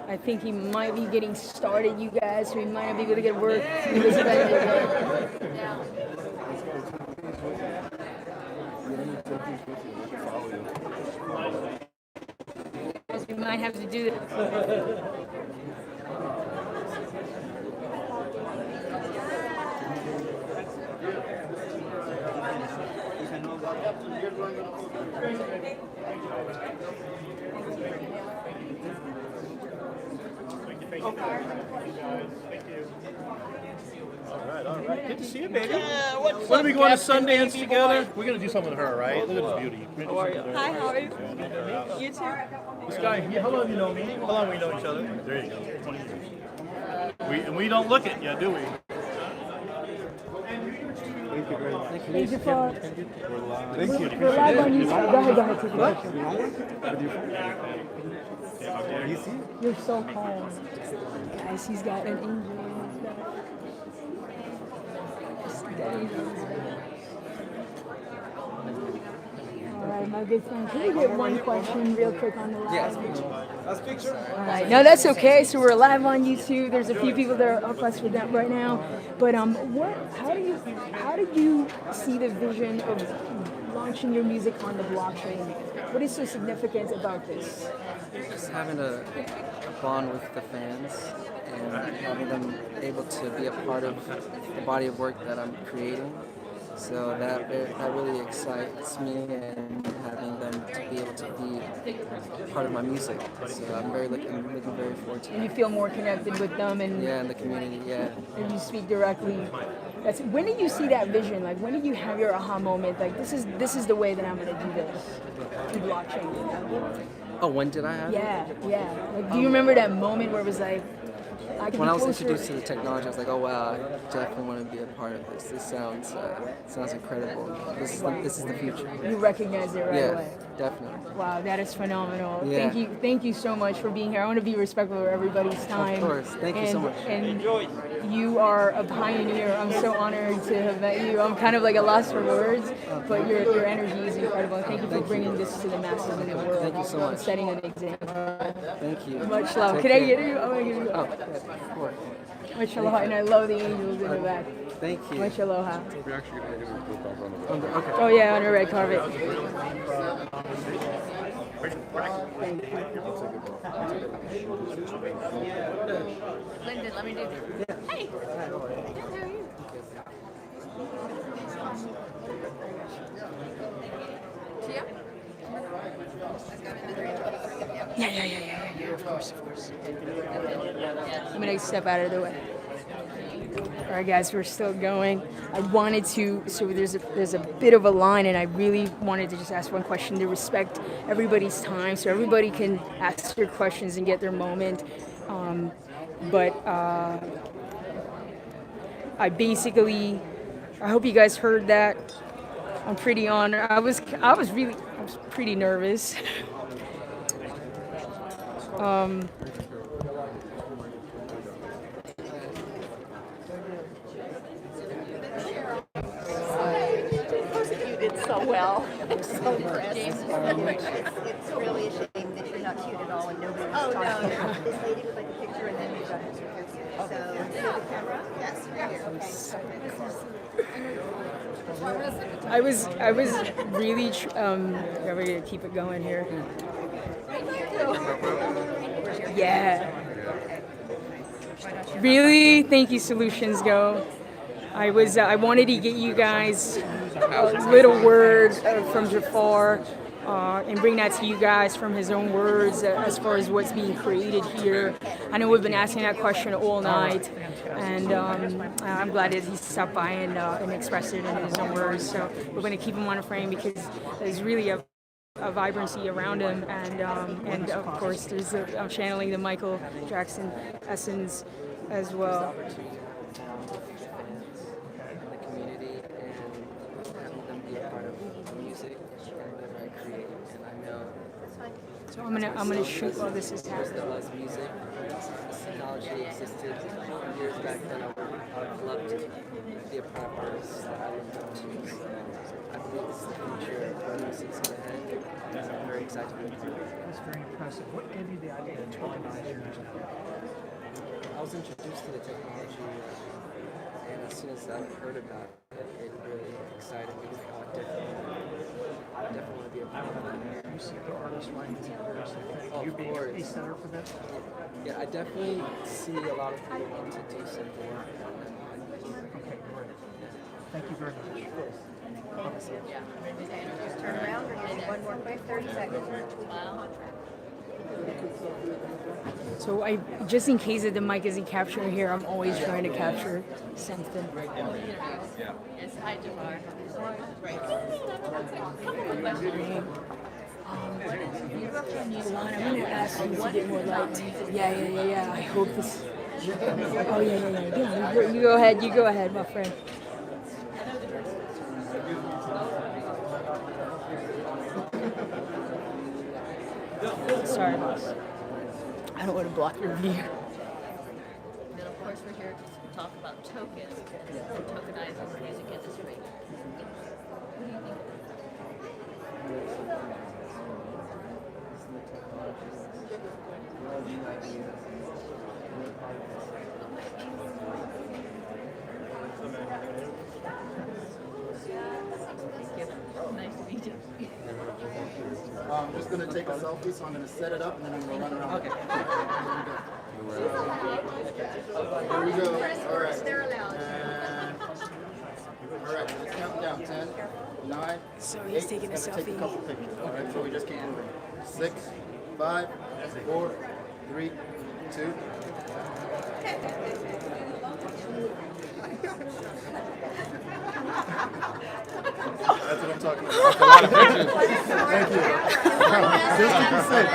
I think he might be getting started, you guys, so he might not be able to get work through this event again. Guys, we might have to do this. All right. Good to see you, baby. When are we going to Sundance together? We're going to do something with her, right? Look at this beauty. How are you? Hi, how are you? You too. This guy, how long have you known me? How long have we known each other? There you go, 20 years. We don't look it yet, do we? Thank you very much. Hey, Jafaar. Thank you. We're live on YouTube. Go ahead, take What? it. You're so calm. Guys, he's got an angel. Alright, my good friend, can we get one question real quick on the last picture? Last picture? Alright, no, that's okay. So we're live on YouTube. There's a few people that are up us with that right now. But how do you see the vision of launching your music on the blockchain? What is so significant about this? Just having a bond with the fans and having them able to be a part of the body of work that I'm creating. So that really excites me, and having them to be able to be part of my music. So I'm looking very forward to it. And you feel more connected with them, and yeah, in the community, yeah. And you speak directly. When did you see that vision? Like, when did you have your aha moment? Like, this is the way that I'm gonna do this. Do blockchain. Oh, when did I have it? Yeah. Like, do you remember that moment where it was like, when I was introduced to the technology, I was like, oh wow, I definitely want to be a part of this. This sounds incredible. This is the future. You recognize it right away. Definitely. Wow, that is phenomenal. Yeah. Thank you so much for being here. I want to be respectful of everybody's time. Of course, thank you so much. And you are a pioneer. I'm so honored to have met you. I'm kind of like a loss for words, but your energy is incredible. Thank you for bringing this to the masses in the world. Thank you so much. And setting an example. Thank you. Much love. Take Can I care. get you? I want to give you. Oh, of course. Much aloha, and I love the angels in the back. Thank you. Much aloha. We're actually going to do a okay. Oh yeah, on a red carpet. Lyndon, let me do this. Hey. Good, how are you? Tia? Yeah. Of course. I'm gonna step out of the way. All right, guys, we're still going. I wanted to, so there's a bit of a line, and I really wanted to just ask one question to respect everybody's time, so everybody can ask their questions and get their moment. I hope you guys heard that. I'm pretty honored. I was pretty nervous. You did so well. I'm so impressed. It's really a shame that you're not cute at all and nobody was talking. no. This lady would like a picture and then you got it. So, the camera? Yes, right here. I was really ready to keep it going here. Yeah. Really, thank you, Solutions Go. I wanted to get you guys a little word from Jafaar and bring that to you guys from his own words as far as what's being created here. I know we've been asking that question all night, and I'm glad that he stopped by and expressed it in his own words. So we're going to keep him on a frame because there's really a vibrancy around him, and of course I'm channeling the Michael Jackson essence as well. So I'm gonna shoot while this is happening. Music, technology existed years back then. I would love to be a part of artists that I would love to. I believe this is the future of where music's going to head. I'm very excited to be here. That's very impressive. What gave you the idea to tokenize your music? I was introduced to the technology, and as soon as I heard about it, it really excited me. I definitely want to be a part of it. You see the artists writing these lyrics, Of you being course. a center for them? Yeah, I definitely see a lot of people want to do something. Okay, great. Thank you very much. Just turn around, we're going to do one more quick 30 seconds. So I, just in case that the mic isn't capturing here, I'm always trying to capture something. Yes, hi, Jafar. Milan, I'm gonna ask you to get more light. Yeah. I hope this. Oh yeah. You go ahead, my friend. Sorry, boss. I don't want to block your view. And of course, we're here to talk about tokens and tokenizing the music industry. What do you think? Nice to meet you. I'm just going to take a selfie, so I'm going to set it up and then I'm going to run around. Okay. Here we go. All right. They're allowed. All right, let's count down. 10, 9, So he's 8. taking a It's gonna take selfie. a couple pictures. All right, so we just keep moving. 6, 5, 4, 3, 2. That's what I'm talking about. That's a lot of pictures. Thank you.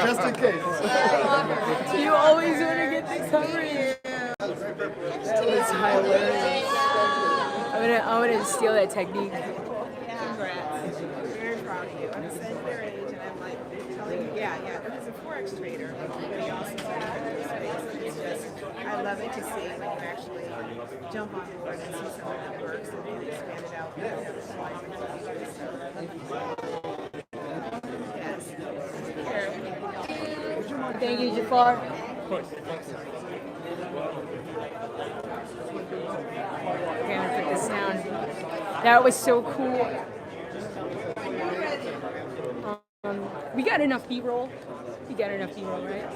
Just in case. You always want to get the coverage. That was hilarious. I'm gonna steal that technique. Congrats. Very proud of you. I'm saying their age, and I'm like telling you, he's a forex trader, but he also said it's just, I love it to see when you actually jump on board and see some of the works and then expand it out. Yes. Thank you, Jafar. Of course. Okay, I'm gonna put this down. That was so cool. We got enough B-roll. We got enough B-roll, right?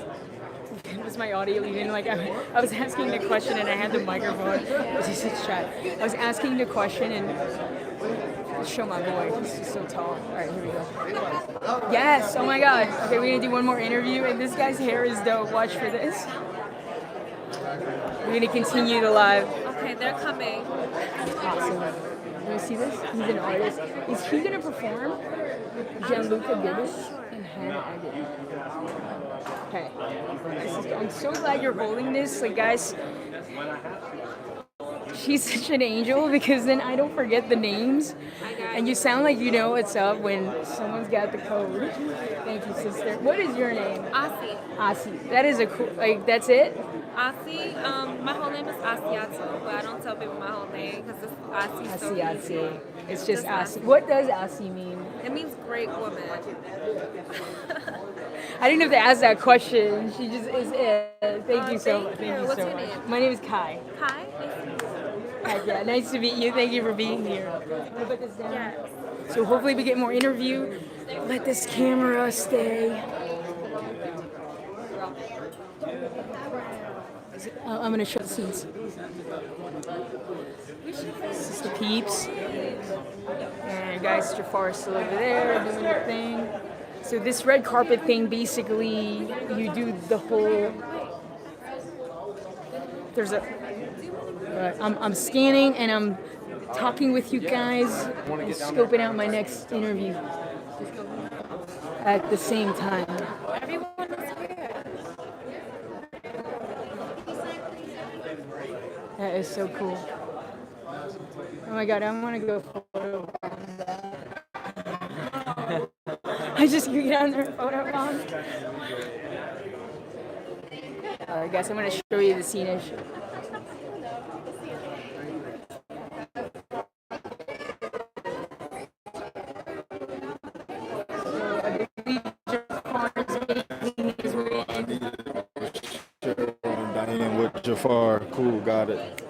Was my audio even like I was asking the question and I had the microphone. This is chat. I was asking the question and show my boy. He's just so tall. All right, here we go. Yes. Oh my God. Okay, we're gonna do one more interview and this guy's hair is dope. Watch for this. We're gonna continue the live. Okay, they're coming. Awesome. You want to see this? He's an artist. Is he going to perform? Gianluca did it and Hannah Agate. Okay. I'm so glad you're holding this. Like, guys, she's such an angel because then I don't forget the names. And you sound like you know what's up when someone's got the code. Thank you, sister. What is your name? Asi. That is a cool, like, that's it? Asi, my whole name is Asiato, but I don't tell people my whole name because it's Asi so easy. It's just Asi. What does Asi mean? It means great woman. I didn't have to ask that question. She just is it. Thank you so much. Thank you What's so your much. name? My name is Kai. Hi, nice to meet you. Hi, yeah, nice to meet you. Thank you for being here. Can I put this down? So hopefully we get more interview. Let this camera stay. I'm gonna show the scenes. This is the peeps. And guys, Jafaar is still over there doing their thing. So this red carpet thing, basically, you do the whole. There's a. I'm scanning and I'm talking with you guys and scoping out my next interview at the same time. Everyone is here. That is so cool. Oh my God, I want to go photo bomb that. I just get on there and photo bomb. Alright guys, I'm going to show you the scene. Jafar. Cool, got it.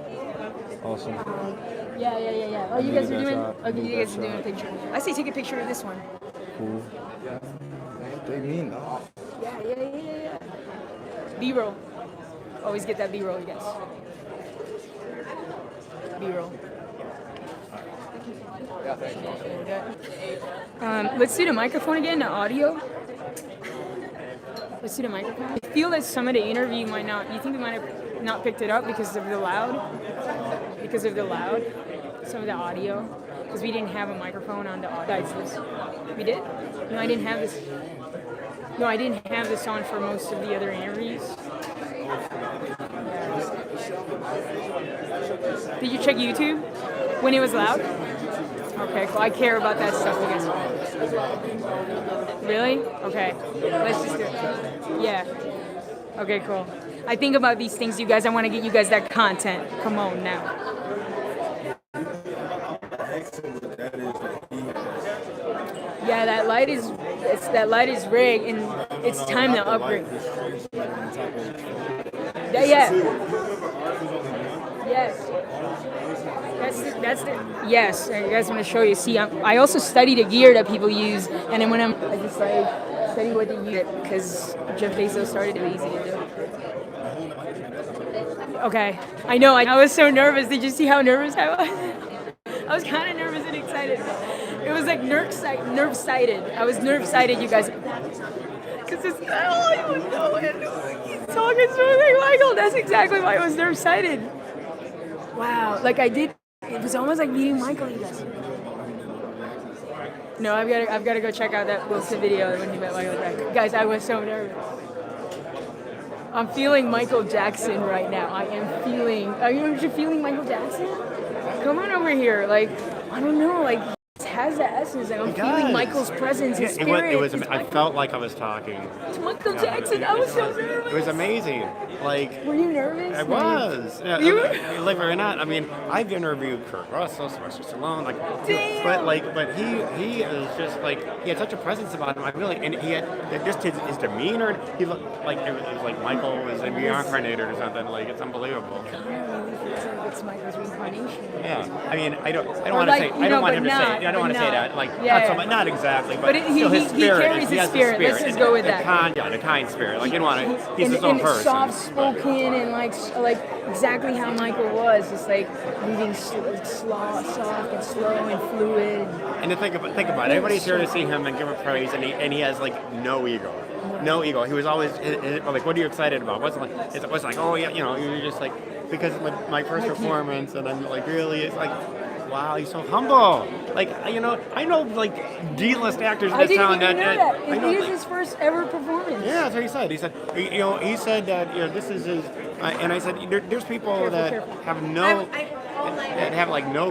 Awesome. Yeah. Oh, you guys are doing? Okay, you guys are doing a picture. I say take a picture of this one. Cool. They mean that. Yeah. B-roll. Always get that B-roll, you guys. B-roll. Let's do the microphone again, the audio. Let's do the microphone. I feel that some of the interview might not, you think we might have not picked it up because of the loud? Some of the audio? Because we didn't have a microphone on the audio. We did? No, I didn't have this. No, I didn't have this on for most of the other interviews. Did you check YouTube when it was loud? Okay, cool. I care about that stuff, I guess. Really? Okay. Let's just do it. Yeah. Okay, cool. I think about these things, you guys. I want to get you guys that content. Come on now. Yeah, that light is rigged, and it's time to upgrade. Yeah. Yes. That's the yes. I guys want to show you. See, I also study the gear that people use, and then when I just study what they use because Jeff Bezos started it easy to do. Okay, I know. I was so nervous. Did you see how nervous I was? I was kind of nervous and excited. It was like nerve-sighted. I was nerve-sighted, you guys. Because it's not all I would know. He's talking so like Michael. That's exactly why I was nerve-sighted. Wow, like I did. It was almost like meeting Michael, you guys. No, I've got to go check out that Wilson video when he met Michael Jackson. Guys, I was so nervous. I'm feeling Michael Jackson right now. Are you feeling Michael Jackson? Come on over here. Like, I don't know, like, it has the essence. Like, I'm feeling Michael's presence, his spirit. I felt like I was talking To Michael Jackson. I was so nervous. It was amazing. Like, were you nervous? I was. Yeah, You were? Believe it or not, I mean, I've interviewed Kurt Russell, Sylvester Stallone, Damn. but he is just like he had such a presence about him. And he had just his demeanor. He looked like it was like Michael was reincarnated or something. Like it's unbelievable. It's Michael's reincarnation. Yeah, I mean, I don't want to like, say. I don't want him to say. I don't want to say that. Like, not exactly, but still his spirit. He carries his spirit. Let's just go with that. The kind spirit. Like, you want to. He's his own person. Soft spoken and like exactly how Michael was, just like moving soft and slow and fluid. And to think about it, everybody's here to see him and give him praise, and he has like no ego. No ego. He was always like, "What are you excited about?" It wasn't like, "Oh yeah," you're just like because my first performance, and I'm like, really, it's like. Wow, he's so humble. Like, I know like D-list actors in this town. I didn't even know that. It is his first ever performance. Yeah, that's what he said. He said that this is his. And I said, there's people that have no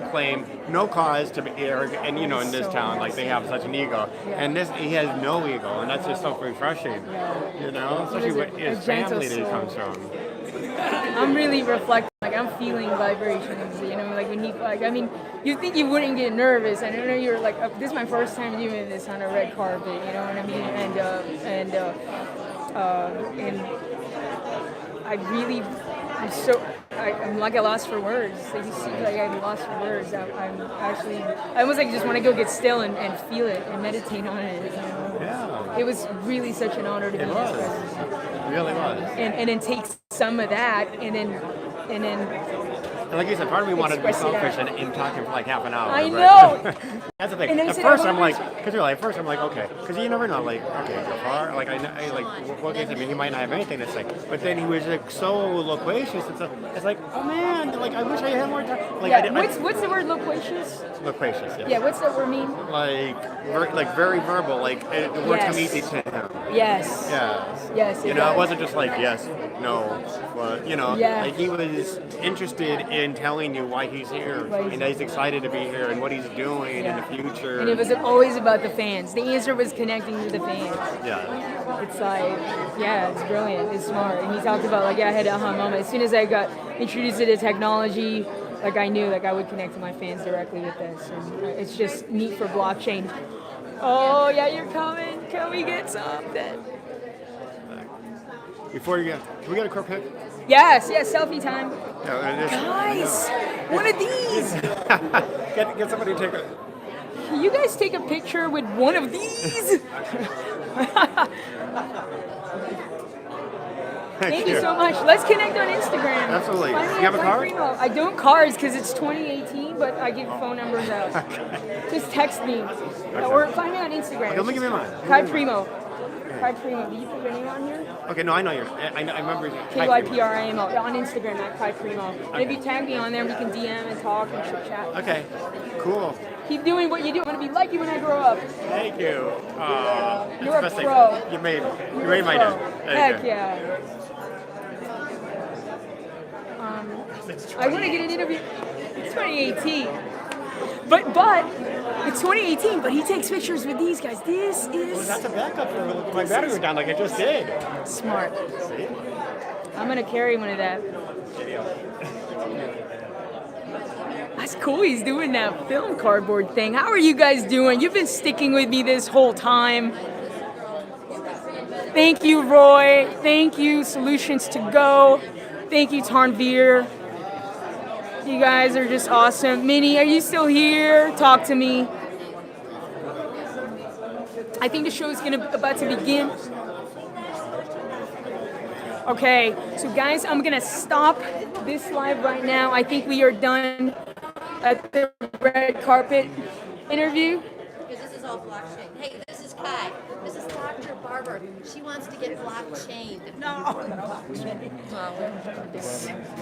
claim, no cause to be arrogant, and in this town, like they have such an ego, and he has no ego, and that's just so refreshing. Especially with his family that he comes from. I'm really reflecting, like I'm feeling vibrations, like when you think you wouldn't get nervous, and I know you're like, this is my first time doing this on a red carpet, you know what I mean, and I really, I'm like a loss for words. Like you see, like I'm lost for words. I almost like just want to go get still and feel it and meditate on it. Yeah. It was really such an honor to be in his presence. It really was. And then take some of that and then. And like you said, part of me wanted to be selfish and talking for like half an hour. I know. That's the thing. At first, I'm like, okay, because you never know, like, okay, Jafaar, like I like what case, I mean, he might not have anything to say, but then he was like so loquacious and stuff. It's like, oh man, like I wish I had more time. Like, what's the word loquacious? Loquacious. Yes. Yeah. What's that word mean? Like very verbal. Like the words come easy to him. Yes. Yes. It wasn't just like yes, no, but like he was interested in telling you why he's here and that he's excited to be here and what he's doing in the future. And it was always about the fans. The answer was connecting to the fans. Yeah. It's like, it's brilliant. It's smart. And he talked about I had an aha moment. As soon as I got introduced to the technology, I knew I would connect to my fans directly with this. And it's just neat for blockchain. Oh yeah, you're coming. Can we get something? Before you can we get a quick pic? Yes, selfie time. No, Guys, one of these. get somebody to take a. Can you guys take a picture with one of these? Thank you so much. Let's connect on Instagram. Absolutely. Find me You have at a Kai card? Primo. I don't cards because it's 2018, but I give phone numbers out. Just text me. Or find me on Instagram. Okay, let me give you mine. Kai Primo. Kai Primo. Did you put your name on here? Okay, no, I know yours. I remember. KYPRIMO. On Instagram at Kai Primo. And if you tag me on there, we can DM and talk and chit chat. Okay, cool. Keep doing what you do. I'm going to be like you when I grow up. Thank you. You're the a best pro. Thing. You made You're my pro. day. There you Heck go. yeah. I want to get an interview. It's 2018. But it's 2018, but he takes pictures with these guys. This is... Well, that's a backup for my battery went down like it just did. Smart. I'm going to carry one of that. That's cool. He's doing that film cardboard thing. How are you guys doing? You've been sticking with me this whole time. Thank you, Roy. Thank you, Solutions to Go. Thank you, Tarnveer. You guys are just awesome. Minnie, are you still here? Talk to me. I think the show is about to begin. Okay, so guys, I'm gonna stop this live right now. I think we are done at the red carpet interview. Because this is all blockchain. Hey, this is Kai. This is Dr. Barber. She wants to get blockchained. No.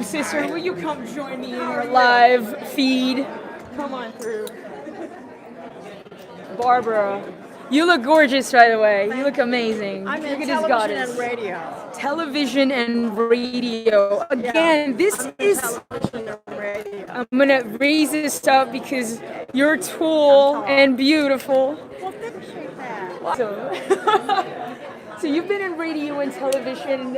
Sister, will you come join me in our live feed? Come on through. Barbara, you look gorgeous, by the way. You look amazing. I'm look in at this television goddess. and radio. Television and radio. Again, this is... Television and radio. I'm gonna raise this up because you're tall and beautiful. Well, appreciate that. So you've been in radio and television